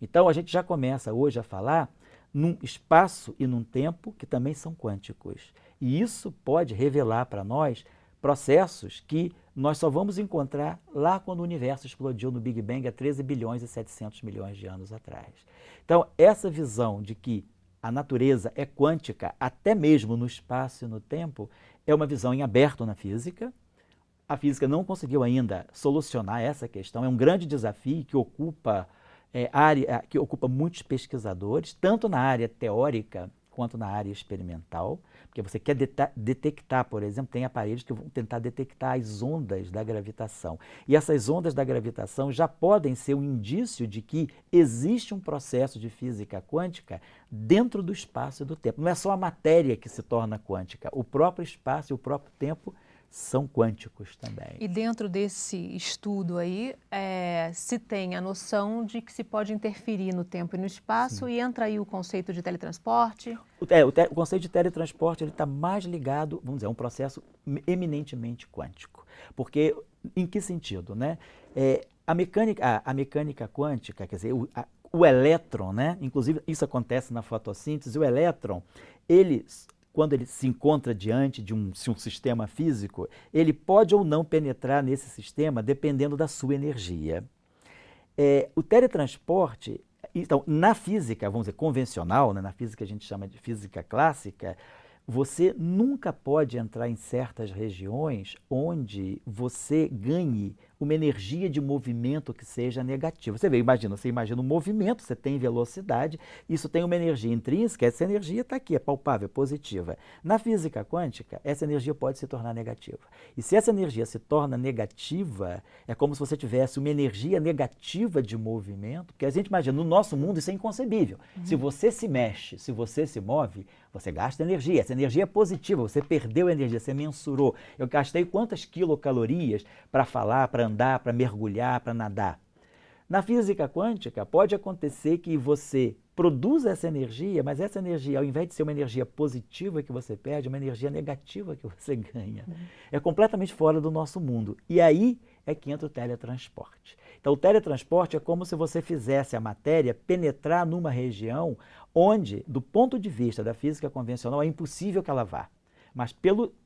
Speaker 3: Então, a gente já começa hoje a falar num espaço e num tempo que também são quânticos. E isso pode revelar para nós processos que nós só vamos encontrar lá quando o universo explodiu no Big Bang há 13 bilhões e 700 milhões de anos atrás. Então, essa visão de que a natureza é quântica, até mesmo no espaço e no tempo, é uma visão em aberto na física. A física não conseguiu ainda solucionar essa questão, é um grande desafio que ocupa, que ocupa muitos pesquisadores, tanto na área teórica quanto na área experimental, porque você quer detectar, por exemplo, tem aparelhos que vão tentar detectar as ondas da gravitação. E essas ondas da gravitação já podem ser um indício de que existe um processo de física quântica dentro do espaço e do tempo. Não é só a matéria que se torna quântica, o próprio espaço e o próprio tempo são quânticos também.
Speaker 2: E dentro desse estudo aí, se tem a noção de que se pode interferir no tempo e no espaço, e entra aí o conceito de teletransporte?
Speaker 3: O conceito de teletransporte está mais ligado, vamos dizer, a um processo eminentemente quântico. Porque, em que sentido, né? A mecânica quântica, quer dizer, o elétron, né? Inclusive isso acontece na fotossíntese, o elétron, quando ele se encontra diante de um sistema físico, ele pode ou não penetrar nesse sistema dependendo da sua energia. O teletransporte, então, na física, vamos dizer, convencional, né, na física a gente chama de física clássica, você nunca pode entrar em certas regiões onde você ganhe uma energia de movimento que seja negativa. Você imagina um movimento, você tem velocidade, isso tem uma energia intrínseca, essa energia está aqui, é palpável, é positiva. Na física quântica, essa energia pode se tornar negativa. E se essa energia se torna negativa, é como se você tivesse uma energia negativa de movimento, porque a gente imagina, no nosso mundo isso é inconcebível. Se você se mexe, se você se move, você gasta energia. Essa energia é positiva, você perdeu energia, você mensurou. Eu gastei quantas quilocalorias para falar, para andar, para mergulhar, para nadar. Na física quântica, pode acontecer que você produza essa energia, mas essa energia, ao invés de ser uma energia positiva que você perde, é uma energia negativa que você ganha. É completamente fora do nosso mundo. E aí é que entra o teletransporte. Então, o teletransporte é como se você fizesse a matéria penetrar numa região onde, do ponto de vista da física convencional, é impossível que ela vá. Mas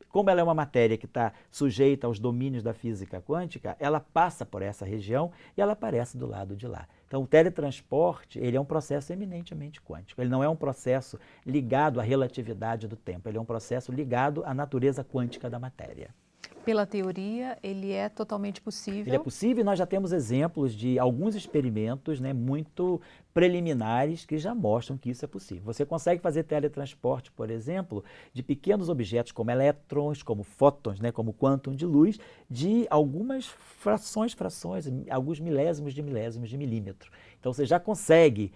Speaker 3: como ela é uma matéria que está sujeita aos domínios da física quântica, ela passa por essa região e ela aparece do lado de lá. Então, o teletransporte, ele é um processo eminentemente quântico. Ele não é um processo ligado à relatividade do tempo, ele é um processo ligado à natureza quântica da matéria.
Speaker 2: Pela teoria, ele é totalmente possível?
Speaker 3: Ele é possível e nós já temos exemplos de alguns experimentos, né, muito preliminares que já mostram que isso é possível. Você consegue fazer teletransporte, por exemplo, de pequenos objetos como elétrons, como fótons, né, como quantum de luz, de algumas frações, alguns milésimos de milímetro. Então você já consegue,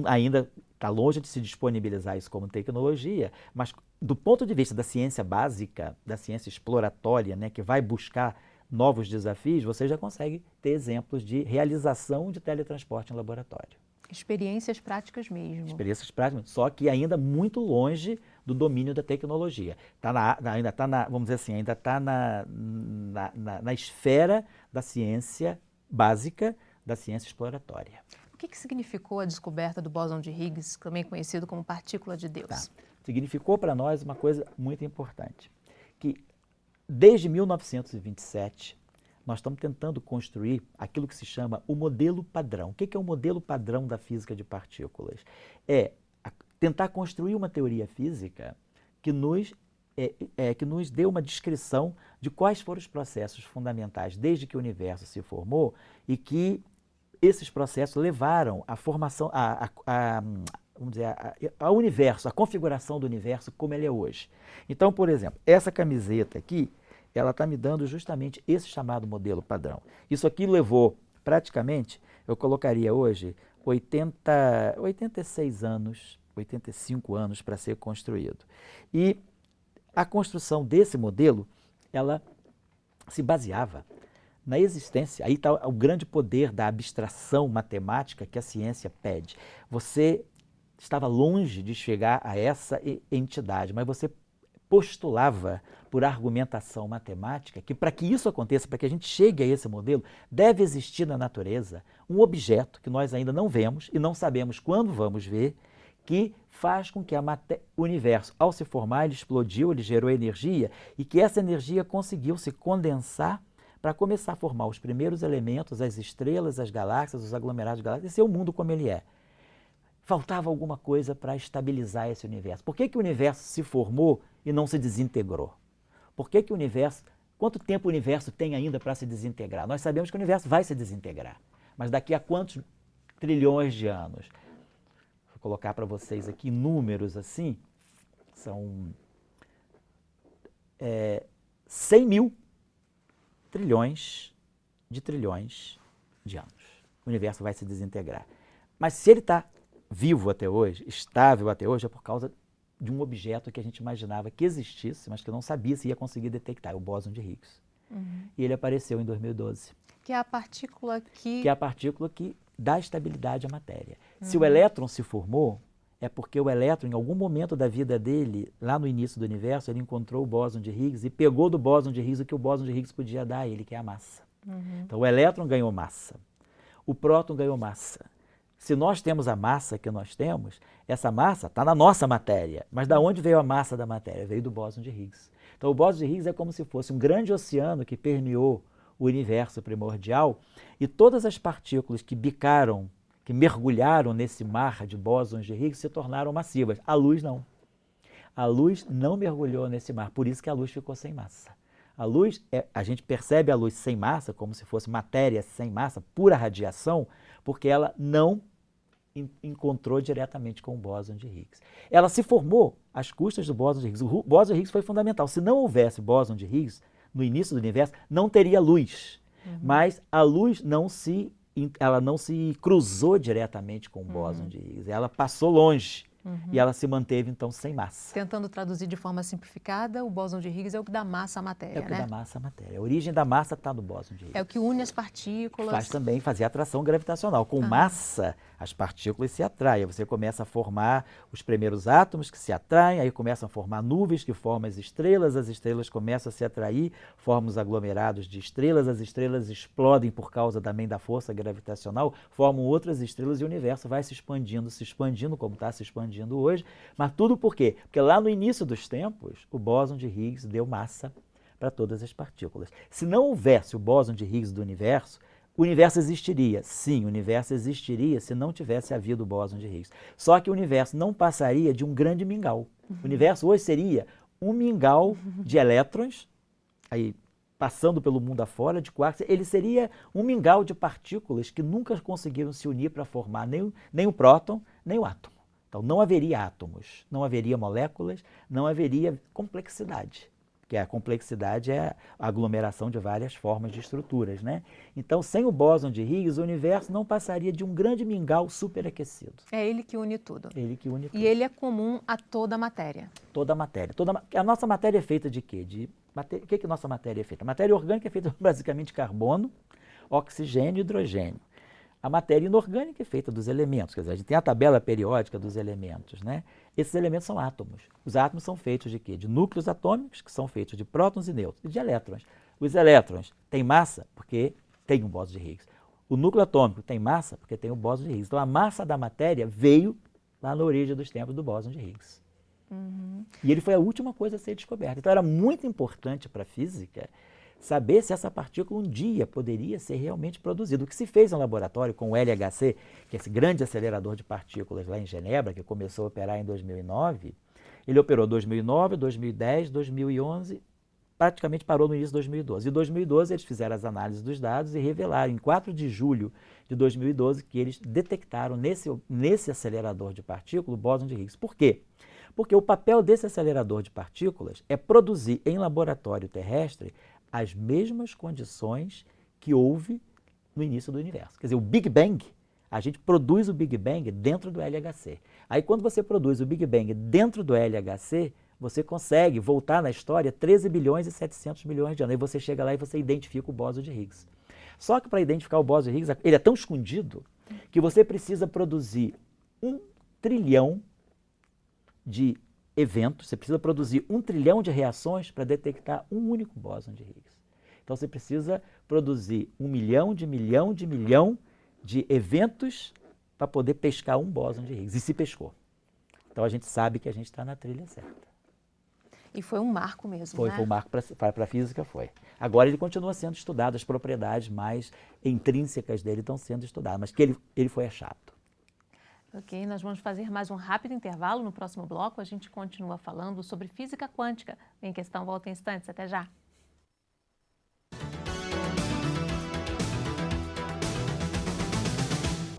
Speaker 3: ainda está longe de se disponibilizar isso como tecnologia, mas do ponto de vista da ciência básica, da ciência exploratória, né, que vai buscar novos desafios, você já consegue ter exemplos de realização de teletransporte em laboratório.
Speaker 2: Experiências práticas mesmo.
Speaker 3: Experiências práticas, só que ainda muito longe do domínio da tecnologia. Ainda está na esfera da ciência básica, da ciência exploratória.
Speaker 2: O que significou a descoberta do bóson de Higgs, também conhecido como partícula de Deus?
Speaker 3: Significou para nós uma coisa muito importante, que desde 1927 nós estamos tentando construir aquilo que se chama o modelo padrão. O que é o modelo padrão da física de partículas? É tentar construir uma teoria física que nos dê uma descrição de quais foram os processos fundamentais desde que o universo se formou e que esses processos levaram à formação, ao universo, a configuração do universo como ele é hoje. Então, por exemplo, essa camiseta aqui, ela está me dando justamente esse chamado modelo padrão. Isso aqui levou praticamente, eu colocaria hoje, 86 anos, 85 anos para ser construído. E a construção desse modelo, ela se baseava na existência, aí está o grande poder da abstração matemática que a ciência pede. Você estava longe de chegar a essa entidade, mas você postulava por argumentação matemática que para que isso aconteça, para que a gente chegue a esse modelo, deve existir na natureza um objeto que nós ainda não vemos e não sabemos quando vamos ver, que faz com que o universo, ao se formar, ele explodiu, ele gerou energia e que essa energia conseguiu se condensar para começar a formar os primeiros elementos, as estrelas, as galáxias, os aglomerados galácticos, esse é o mundo como ele é. faltava alguma coisa para estabilizar esse universo. Por que que o universo se formou e não se desintegrou? Por que que o universo... Quanto tempo o universo tem ainda para se desintegrar? Nós sabemos que o universo vai se desintegrar, mas daqui a quantos trilhões de anos? Vou colocar para vocês aqui números assim, são 100 mil trilhões de anos. O universo vai se desintegrar. Mas se ele está vivo até hoje, estável até hoje, é por causa de um objeto que a gente imaginava que existisse, mas que não sabia se ia conseguir detectar, o bóson de Higgs. E ele apareceu em 2012.
Speaker 2: Que é a partícula que...
Speaker 3: Que é a partícula que dá estabilidade à matéria. Se o elétron se formou, é porque o elétron, em algum momento da vida dele, lá no início do universo, ele encontrou o bóson de Higgs e pegou do bóson de Higgs o que o bóson de Higgs podia dar a ele, que é a massa. Então o elétron ganhou massa, o próton ganhou massa. Se nós temos a massa que nós temos, essa massa está na nossa matéria. Mas da onde veio a massa da matéria? Veio do bóson de Higgs. Então o bóson de Higgs é como se fosse um grande oceano que permeou o universo primordial e todas as partículas que bicaram, que mergulharam nesse mar de bósons de Higgs se tornaram massivas. A luz não. A luz não mergulhou nesse mar, por isso que a luz ficou sem massa. A luz, a gente percebe a luz sem massa, como se fosse matéria sem massa, pura radiação, porque ela não encontrou diretamente com o bóson de Higgs. Ela se formou às custas do bóson de Higgs. O bóson de Higgs foi fundamental. Se não houvesse bóson de Higgs, no início do universo, não teria luz. Mas a luz ela não se cruzou diretamente com o bóson de Higgs. Ela passou longe. E ela se manteve, então, sem massa.
Speaker 2: Tentando traduzir de forma simplificada, o bóson de Higgs é o que dá massa à matéria,
Speaker 3: É o que dá massa à matéria. A origem da massa está no bóson de Higgs.
Speaker 2: É o que une as partículas.
Speaker 3: Faz também fazer atração gravitacional. Com massa, as partículas se atraem. Você começa a formar os primeiros átomos que se atraem, aí começam a formar nuvens que formam as estrelas começam a se atrair, formam os aglomerados de estrelas, as estrelas explodem por causa também da força gravitacional, formam outras estrelas e o universo vai se expandindo como está se expandindo hoje. Mas tudo por quê? Porque lá no início dos tempos, o bóson de Higgs deu massa para todas as partículas. Se não houvesse o bóson de Higgs do universo, o universo existiria. Sim, o universo existiria se não tivesse havido o bóson de Higgs. Só que o universo não passaria de um grande mingau. O universo hoje seria um mingau de elétrons, aí passando pelo mundo afora, de quarks. Ele seria um mingau de partículas que nunca conseguiram se unir para formar nem o próton, nem o átomo. Então, não haveria átomos, não haveria moléculas, não haveria complexidade, porque a complexidade é a aglomeração de várias formas de estruturas, né? Então, sem o bóson de Higgs, o universo não passaria de um grande mingau superaquecido.
Speaker 2: É ele que une tudo.
Speaker 3: Ele que une tudo.
Speaker 2: E ele é comum a toda a matéria.
Speaker 3: Toda a matéria. A nossa matéria é feita de quê? O que a nossa matéria é feita? A matéria orgânica é feita basicamente de carbono, oxigênio e hidrogênio. A matéria inorgânica é feita dos elementos, quer dizer, a gente tem a tabela periódica dos elementos, né? Esses elementos são átomos. Os átomos são feitos de quê? De núcleos atômicos, que são feitos de prótons e nêutrons, e de elétrons. Os elétrons têm massa porque tem um bóson de Higgs. O núcleo atômico tem massa porque tem o bóson de Higgs. Então, a massa da matéria veio lá na origem dos tempos do bóson de Higgs. E ele foi a última coisa a ser descoberta. Então, era muito importante para a física saber se essa partícula um dia poderia ser realmente produzida. O que se fez no laboratório com o LHC, que é esse grande acelerador de partículas lá em Genebra, que começou a operar em 2009, ele operou 2009, 2010, 2011, praticamente parou no início de 2012. Em 2012, eles fizeram as análises dos dados e revelaram, em 4 de julho de 2012, que eles detectaram nesse acelerador de partículas o bóson de Higgs. Por quê? Porque o papel desse acelerador de partículas é produzir em laboratório terrestre as mesmas condições que houve no início do universo. Quer dizer, o Big Bang, a gente produz o Big Bang dentro do LHC. Aí, quando você produz o Big Bang dentro do LHC, você consegue voltar na história 13 bilhões e 700 milhões de anos. Aí você chega lá e você identifica o bóson de Higgs. Só que para identificar o bóson de Higgs, ele é tão escondido que você precisa produzir 1 trilhão de eventos, você precisa produzir 1 trilhão de reações para detectar um único bóson de Higgs. Então você precisa produzir 1 milhão de eventos para poder pescar um bóson de Higgs. E se pescou. Então a gente sabe que a gente está na trilha certa.
Speaker 2: E foi um marco mesmo,
Speaker 3: Foi um marco para a física, foi. Agora ele continua sendo estudado, as propriedades mais intrínsecas dele estão sendo estudadas, mas que ele foi achado.
Speaker 2: Ok, nós vamos fazer mais um rápido intervalo. No próximo bloco, a gente continua falando sobre física quântica. Em Questão volta em instantes. Até já.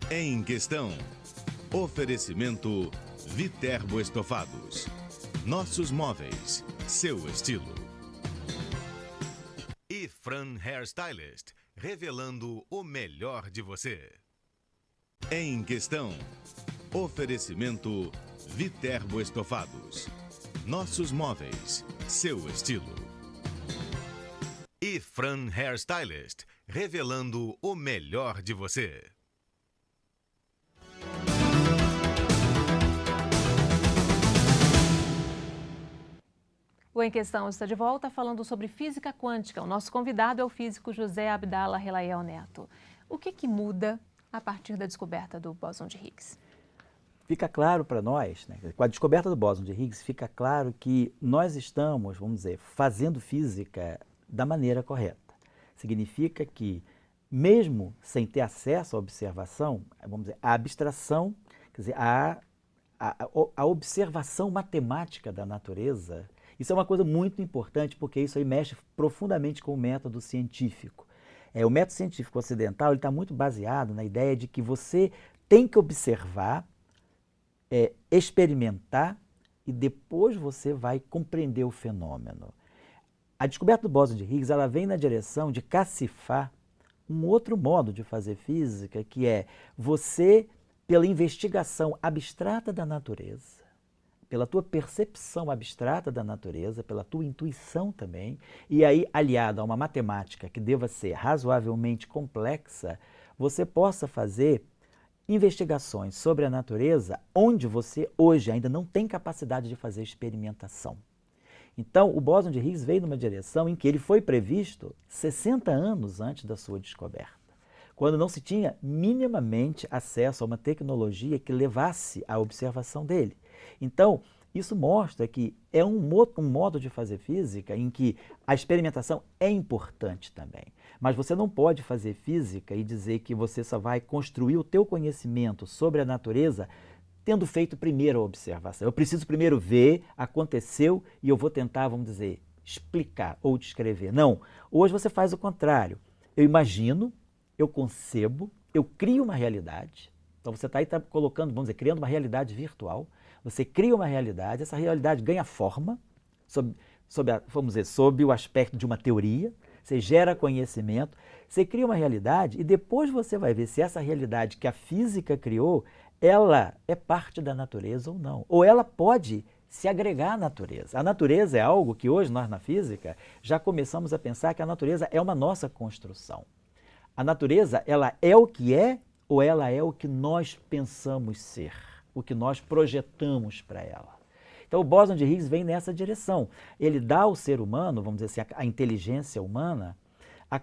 Speaker 4: Em Questão. Oferecimento Viterbo Estofados. Nossos móveis, seu estilo.
Speaker 1: E Fran Hairstylist, revelando o melhor de você.
Speaker 4: Em Questão. Oferecimento Viterbo Estofados. Nossos móveis, seu estilo.
Speaker 1: E Fran Hairstylist, revelando o melhor de você.
Speaker 2: O Em Questão está de volta falando sobre física quântica. O nosso convidado é o físico José Abdala Relayel Neto. O que muda a partir da descoberta do bóson de Higgs?
Speaker 3: Fica claro para nós, né, com a descoberta do bóson de Higgs, fica claro que nós estamos, vamos dizer, fazendo física da maneira correta. Significa que, mesmo sem ter acesso à observação, vamos dizer, a abstração, quer dizer, a observação matemática da natureza, isso é uma coisa muito importante, porque isso aí mexe profundamente com o método científico. O método científico ocidental está muito baseado na ideia de que você tem que observar, experimentar e depois você vai compreender o fenômeno. A descoberta do bóson de Higgs ela vem na direção de cacifar um outro modo de fazer física, que é você, pela investigação abstrata da natureza, pela tua percepção abstrata da natureza, pela tua intuição também, e aí aliado a uma matemática que deva ser razoavelmente complexa, você possa fazer investigações sobre a natureza onde você hoje ainda não tem capacidade de fazer experimentação. Então, o bóson de Higgs veio numa direção em que ele foi previsto 60 anos antes da sua descoberta, quando não se tinha minimamente acesso a uma tecnologia que levasse à observação dele. Então, isso mostra que é um modo de fazer física em que a experimentação é importante também. Mas você não pode fazer física e dizer que você só vai construir o teu conhecimento sobre a natureza tendo feito primeiro a observação. Eu preciso primeiro ver, aconteceu e eu vou tentar, vamos dizer, explicar ou descrever. Não, hoje você faz o contrário. Eu imagino, eu concebo, eu crio uma realidade. Então você está aí colocando, vamos dizer, criando uma realidade virtual. Você cria uma realidade, essa realidade ganha forma, sob o aspecto de uma teoria, você gera conhecimento, você cria uma realidade e depois você vai ver se essa realidade que a física criou, ela é parte da natureza ou não. Ou ela pode se agregar à natureza. A natureza é algo que hoje nós na física já começamos a pensar que a natureza é uma nossa construção. A natureza, ela é o que é ou ela é o que nós pensamos ser, o que nós projetamos para ela. Então o bóson de Higgs vem nessa direção. Ele dá ao ser humano, vamos dizer assim, a inteligência humana.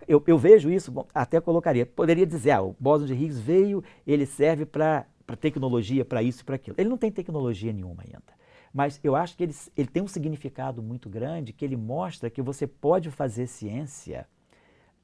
Speaker 3: Eu vejo isso, até colocaria, poderia dizer, o bóson de Higgs veio, ele serve para tecnologia, para isso e para aquilo. Ele não tem tecnologia nenhuma ainda. Mas eu acho que ele tem um significado muito grande, que ele mostra que você pode fazer ciência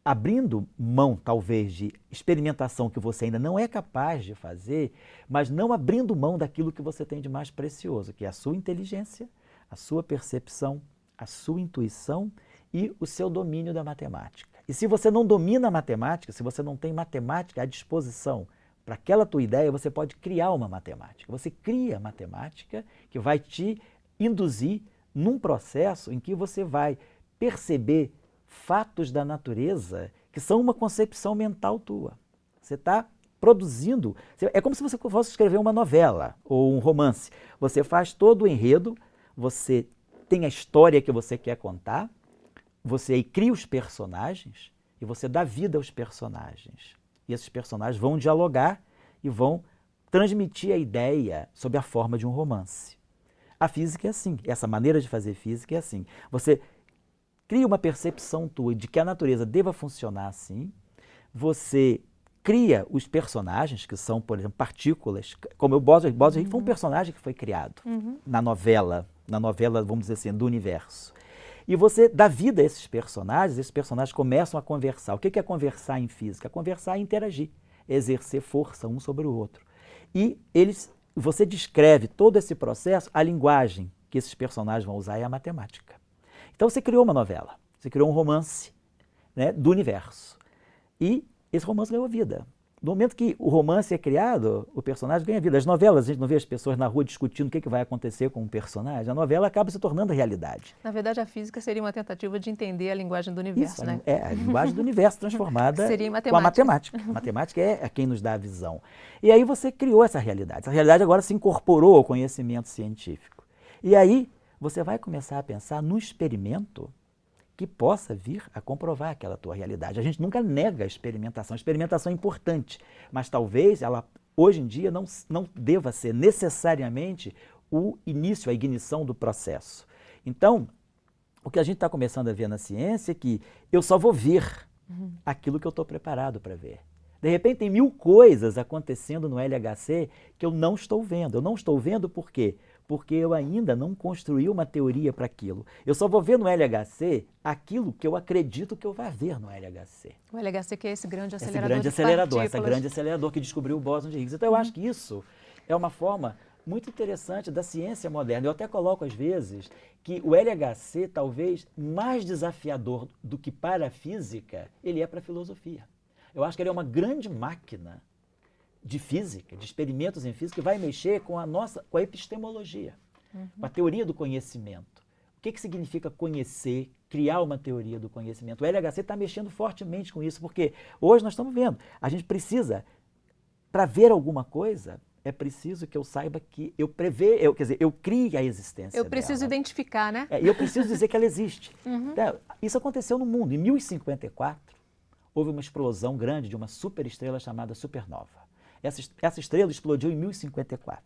Speaker 3: abrindo mão, talvez, de experimentação que você ainda não é capaz de fazer, mas não abrindo mão daquilo que você tem de mais precioso, que é a sua inteligência, a sua percepção, a sua intuição e o seu domínio da matemática. E se você não domina a matemática, se você não tem matemática à disposição para aquela tua ideia, você pode criar uma matemática. Você cria matemática que vai te induzir num processo em que você vai perceber fatos da natureza que são uma concepção mental tua. Você está produzindo, é como se você fosse escrever uma novela ou um romance. Você faz todo o enredo, você tem a história que você quer contar, você aí cria os personagens e você dá vida aos personagens. E esses personagens vão dialogar e vão transmitir a ideia sob a forma de um romance. A física é assim, essa maneira de fazer física é assim. Você cria uma percepção tua de que a natureza deva funcionar assim, você cria os personagens, que são, por exemplo, partículas, como o Bóson Higgs foi um personagem que foi criado na novela, vamos dizer assim, do universo. E você dá vida a esses personagens começam a conversar. O que é conversar em física? Conversar é interagir, exercer força um sobre o outro. E eles você descreve todo esse processo, a linguagem que esses personagens vão usar é a matemática. Então você criou uma novela, você criou um romance, né, do universo. E esse romance ganhou vida. No momento que o romance é criado, o personagem ganha vida. As novelas, a gente não vê as pessoas na rua discutindo o que vai acontecer com um personagem. A novela acaba se tornando realidade.
Speaker 2: Na verdade, a física seria uma tentativa de entender a linguagem do universo,
Speaker 3: Isso,
Speaker 2: né?
Speaker 3: É a linguagem do universo transformada
Speaker 2: Seria em
Speaker 3: com a matemática. A matemática é quem nos dá a visão. E aí você criou essa realidade. Essa realidade agora se incorporou ao conhecimento científico. E aí você vai começar a pensar no experimento que possa vir a comprovar aquela tua realidade. A gente nunca nega a experimentação. A experimentação é importante, mas talvez ela, hoje em dia, não deva ser necessariamente o início, a ignição do processo. Então, o que a gente está começando a ver na ciência é que eu só vou ver aquilo que eu estou preparado para ver. De repente, tem 1000 coisas acontecendo no LHC que eu não estou vendo. Eu não estou vendo por quê? Porque eu ainda não construí uma teoria para aquilo. Eu só vou ver no LHC aquilo que eu acredito que eu vá ver no LHC.
Speaker 2: O LHC que é esse grande acelerador
Speaker 3: Esse grande acelerador que descobriu o bóson de Higgs. Então eu acho que isso é uma forma muito interessante da ciência moderna. Eu até coloco às vezes que o LHC, talvez mais desafiador do que para a física, ele é para a filosofia. Eu acho que ele é uma grande máquina de física, de experimentos em física, que vai mexer com com a epistemologia, com a teoria do conhecimento. O que significa conhecer, criar uma teoria do conhecimento? O LHC está mexendo fortemente com isso, porque hoje nós estamos vendo, a gente precisa, para ver alguma coisa, é preciso que eu saiba que eu crie a existência dela.
Speaker 2: Eu preciso identificar, né?
Speaker 3: E eu preciso dizer que ela existe. Então, isso aconteceu no mundo. Em 1054, houve uma explosão grande de uma superestrela chamada supernova. Essa estrela explodiu em 1054.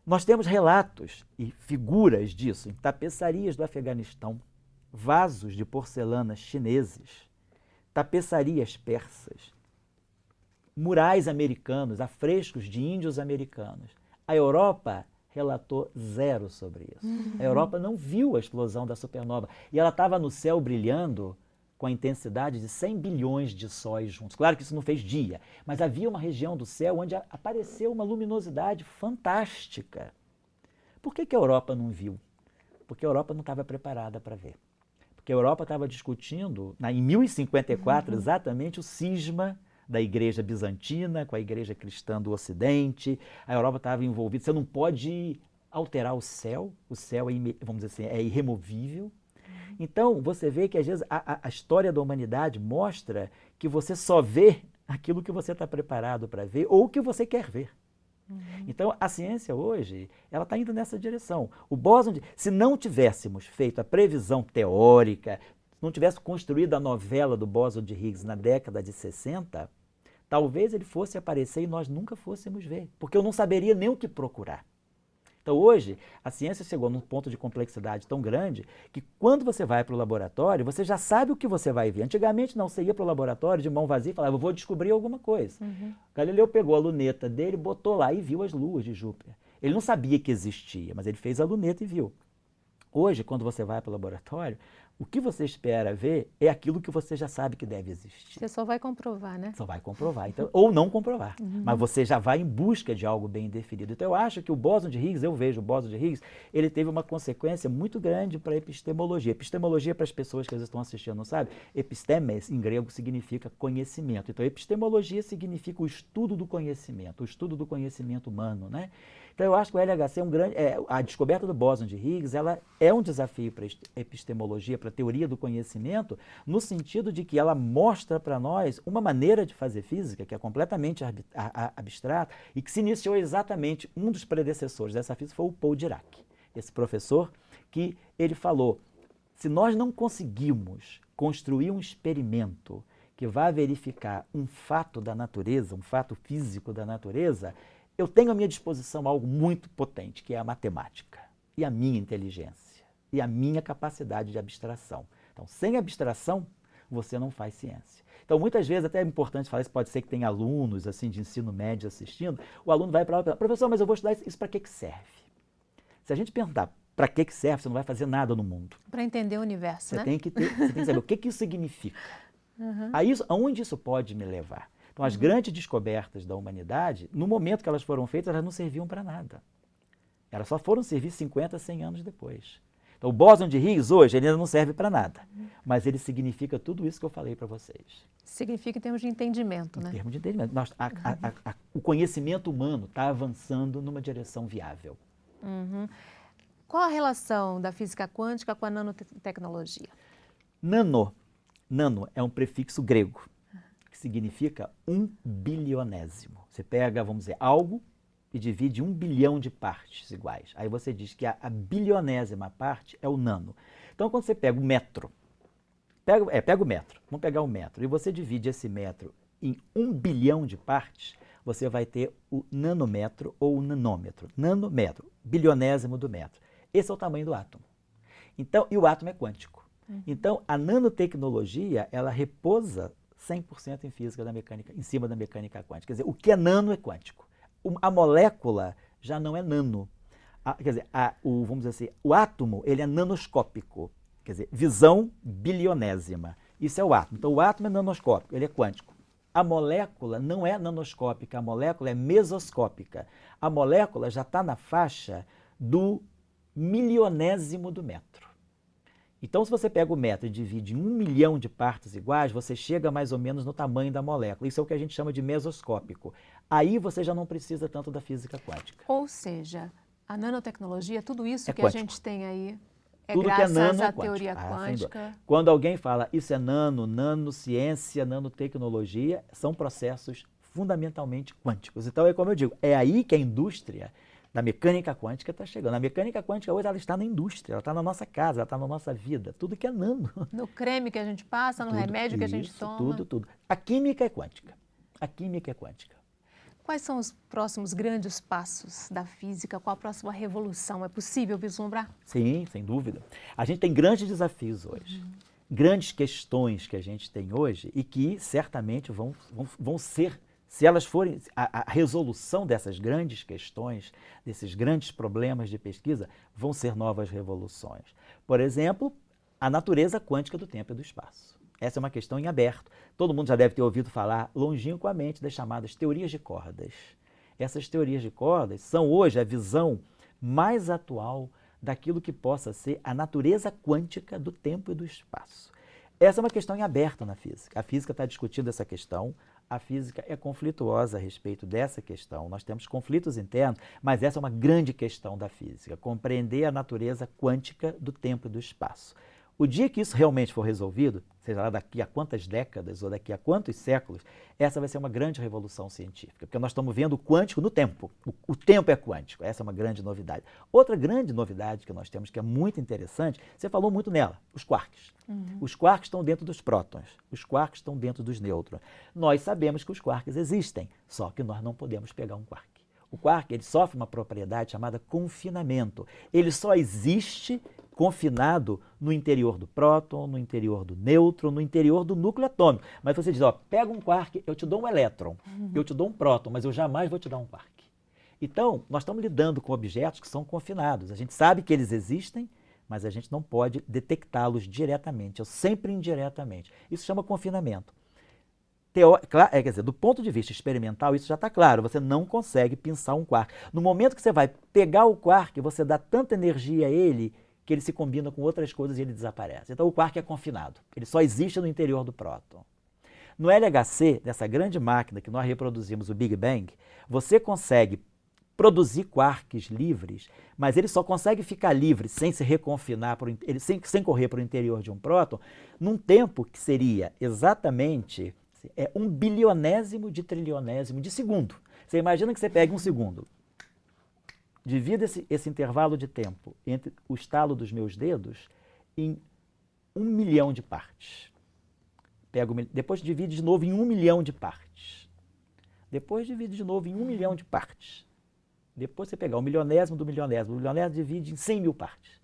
Speaker 3: Nós temos relatos e figuras disso em tapeçarias do Afeganistão, vasos de porcelana chineses, tapeçarias persas, murais americanos, afrescos de índios americanos. A Europa relatou 0 sobre isso. A Europa não viu a explosão da supernova e ela estava no céu brilhando com a intensidade de 100 bilhões de sóis juntos. Claro que isso não fez dia, mas havia uma região do céu onde apareceu uma luminosidade fantástica. Por que a Europa não viu? Porque a Europa não estava preparada para ver. Porque a Europa estava discutindo, em 1054, exatamente o cisma da igreja bizantina com a igreja cristã do Ocidente. A Europa estava envolvida. Você não pode alterar o céu vamos dizer assim, é irremovível. Então, você vê que, às vezes, a história da humanidade mostra que você só vê aquilo que você está preparado para ver ou que você quer ver. Então, a ciência hoje, ela está indo nessa direção. O bóson se não tivéssemos feito a previsão teórica, se não tivéssemos construído a novela do bóson de Higgs na década de 60, talvez ele fosse aparecer e nós nunca fôssemos ver, porque eu não saberia nem o que procurar. Então, hoje, a ciência chegou num ponto de complexidade tão grande que quando você vai para o laboratório, você já sabe o que você vai ver. Antigamente, não, você ia para o laboratório de mão vazia e falava, eu vou descobrir alguma coisa. Galileu pegou a luneta dele, botou lá e viu as luas de Júpiter. Ele não sabia que existia, mas ele fez a luneta e viu. Hoje, quando você vai para o laboratório, o que você espera ver é aquilo que você já sabe que deve existir.
Speaker 2: Você só vai comprovar, né?
Speaker 3: Só vai comprovar, então, ou não comprovar. Mas você já vai em busca de algo bem definido. Então eu acho que o bóson de Higgs, eu vejo o bóson de Higgs, ele teve uma consequência muito grande para a epistemologia. Epistemologia, para as pessoas que às vezes estão assistindo, não sabem? Epistemes, em grego, significa conhecimento. Então epistemologia significa o estudo do conhecimento humano, né? Então eu acho que o LHC é um grande... a descoberta do bóson de Higgs, ela é um desafio para a epistemologia, para a teoria do conhecimento, no sentido de que ela mostra para nós uma maneira de fazer física que é completamente abstrata e que se iniciou exatamente, um dos predecessores dessa física foi o Paul Dirac, esse professor que ele falou, se nós não conseguimos construir um experimento que vá verificar um fato da natureza, um fato físico da natureza, eu tenho à minha disposição algo muito potente, que é a matemática e a minha inteligência e a minha capacidade de abstração. Então, sem abstração, você não faz ciência. Então, muitas vezes, até é importante falar isso, pode ser que tenha alunos assim, de ensino médio assistindo, o aluno vai para lá, professor, mas eu vou estudar isso para que serve? Se a gente perguntar para que serve, você não vai fazer nada no mundo.
Speaker 2: Para entender o universo,
Speaker 3: você
Speaker 2: né?
Speaker 3: Tem que saber o que isso significa. Aonde isso pode me levar? Então, as grandes descobertas da humanidade, no momento que elas foram feitas, elas não serviam para nada. Elas só foram servir 50, 100 anos depois. Então, o bóson de Higgs hoje ele ainda não serve para nada, mas ele significa tudo isso que eu falei para vocês.
Speaker 2: Significa em termos de entendimento, né?
Speaker 3: Em termos de entendimento. O conhecimento humano está avançando numa direção viável.
Speaker 2: Qual a relação da física quântica com a nanotecnologia?
Speaker 3: Nano é um prefixo grego, que significa 1 bilionésimo. Você pega, vamos dizer, algo e divide 1 bilhão de partes iguais. Aí você diz que a bilionésima parte é o nano. Então, quando você pega o metro, pega o metro, vamos pegar o metro, e você divide esse metro em 1 bilhão de partes, você vai ter o nanômetro ou o nanômetro. Nanômetro, bilionésimo do metro. Esse é o tamanho do átomo. Então, e o átomo é quântico. Então, a nanotecnologia, ela repousa 100% em física da mecânica, em cima da mecânica quântica. Quer dizer, o que é nano é quântico. A molécula já não é nano. Quer dizer, vamos dizer assim, o átomo ele é nanoscópico. Quer dizer, visão bilionésima. Isso é o átomo. Então, o átomo é nanoscópico, ele é quântico. A molécula não é nanoscópica, a molécula é mesoscópica. A molécula já está na faixa do milionésimo do metro. Então, se você pega o metro e divide em 1 milhão de partes iguais, você chega mais ou menos no tamanho da molécula. Isso é o que a gente chama de mesoscópico. Aí você já não precisa tanto da física quântica.
Speaker 2: Ou seja, a nanotecnologia, tudo isso que
Speaker 3: quântico.
Speaker 2: A gente tem aí,
Speaker 3: tudo
Speaker 2: graças
Speaker 3: que é nano
Speaker 2: à
Speaker 3: é quântico.
Speaker 2: teoria quântica.
Speaker 3: Quando alguém fala isso é nanociência, nanotecnologia, são processos fundamentalmente quânticos. Então, é como eu digo, é aí que a indústria da mecânica quântica está chegando. A mecânica quântica hoje ela está na indústria, ela está na nossa casa, ela está na nossa vida, tudo que é nano.
Speaker 2: No creme que a gente passa, no remédio que a gente toma.
Speaker 3: Tudo. A química é quântica. A química é quântica.
Speaker 2: Quais são os próximos grandes passos da física? Qual a próxima revolução? É possível vislumbrar?
Speaker 3: Sim, sem dúvida. A gente tem grandes desafios hoje. Grandes questões que a gente tem hoje e que certamente vão ser, se elas forem, a resolução dessas grandes questões, desses grandes problemas de pesquisa, vão ser novas revoluções. Por exemplo, a natureza quântica do tempo e do espaço. Essa é uma questão em aberto. Todo mundo já deve ter ouvido falar longínquamente das chamadas teorias de cordas. Essas teorias de cordas são hoje a visão mais atual daquilo que possa ser a natureza quântica do tempo e do espaço. Essa é uma questão em aberto na física. A física está discutindo essa questão. A física é conflituosa a respeito dessa questão. Nós temos conflitos internos, mas essa é uma grande questão da física, compreender a natureza quântica do tempo e do espaço. O dia que isso realmente for resolvido, seja lá daqui a quantas décadas ou daqui a quantos séculos, essa vai ser uma grande revolução científica, porque nós estamos vendo o quântico no tempo. O tempo é quântico, essa é uma grande novidade. Outra grande novidade que nós temos, que é muito interessante, você falou muito nela, os quarks. Os quarks estão dentro dos prótons, os quarks estão dentro dos nêutrons. Nós sabemos que os quarks existem, só que nós não podemos pegar um quark. O quark ele sofre uma propriedade chamada confinamento. Ele só existe confinado no interior do próton, no interior do nêutron, no interior do núcleo atômico. Mas você diz, ó, pega um quark, eu te dou um elétron, eu te dou um próton, mas eu jamais vou te dar um quark. Então, nós estamos lidando com objetos que são confinados. A gente sabe que eles existem, mas a gente não pode detectá-los diretamente, ou sempre indiretamente. Isso chama confinamento. Quer dizer, do ponto de vista experimental, isso já está claro, você não consegue pinçar um quark. No momento que você vai pegar o quark, você dá tanta energia a ele que ele se combina com outras coisas e ele desaparece. Então o quark é confinado, ele só existe no interior do próton. No LHC, nessa grande máquina que nós reproduzimos, o Big Bang, você consegue produzir quarks livres, mas ele só consegue ficar livre sem se reconfinar, sem correr para o interior de um próton, num tempo que seria exatamente 1 bilionésimo de trilionésimo de segundo. Você imagina que você pega um segundo, divida esse intervalo de tempo entre o estalo dos meus dedos em 1 milhão de partes. Depois divide de novo em 1 milhão de partes. Depois divide de novo em 1 milhão de partes. Depois você pegar o milionésimo, o milionésimo divide em 100 mil partes.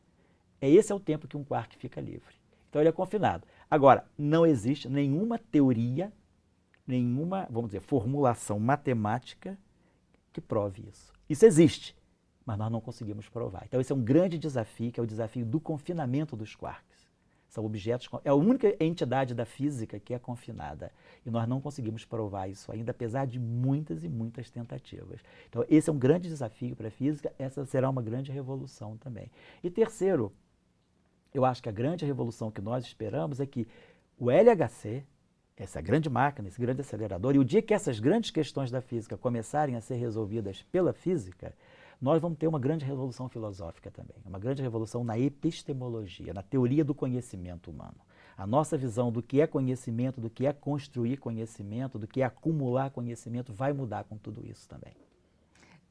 Speaker 3: Esse é o tempo que um quark fica livre. Então ele é confinado. Agora, não existe nenhuma teoria, nenhuma, vamos dizer, formulação matemática que prove isso. Isso existe, mas nós não conseguimos provar. Então esse é um grande desafio, que é o desafio do confinamento dos quarks. São objetos, é a única entidade da física que é confinada. E nós não conseguimos provar isso ainda, apesar de muitas e muitas tentativas. Então, esse é um grande desafio para a física, essa será uma grande revolução também. E terceiro, eu acho que a grande revolução que nós esperamos é que o LHC, essa grande máquina, esse grande acelerador, e o dia que essas grandes questões da física começarem a ser resolvidas pela física, nós vamos ter uma grande revolução filosófica também, uma grande revolução na epistemologia, na teoria do conhecimento humano. A nossa visão do que é conhecimento, do que é construir conhecimento, do que é acumular conhecimento, vai mudar com tudo isso também.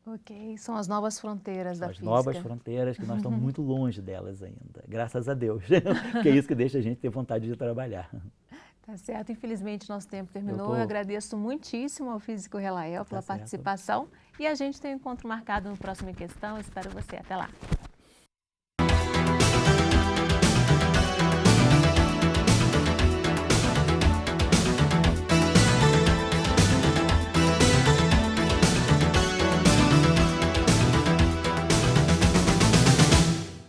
Speaker 2: Ok, são as novas fronteiras da física.
Speaker 3: As novas fronteiras, que nós estamos muito longe delas ainda, graças a Deus, que é isso que deixa a gente ter vontade de trabalhar.
Speaker 2: Tá certo, infelizmente nosso tempo terminou. Eu agradeço muitíssimo ao físico Relael pela participação e a gente tem um encontro marcado no próximo Em Questão. Espero você. Até lá.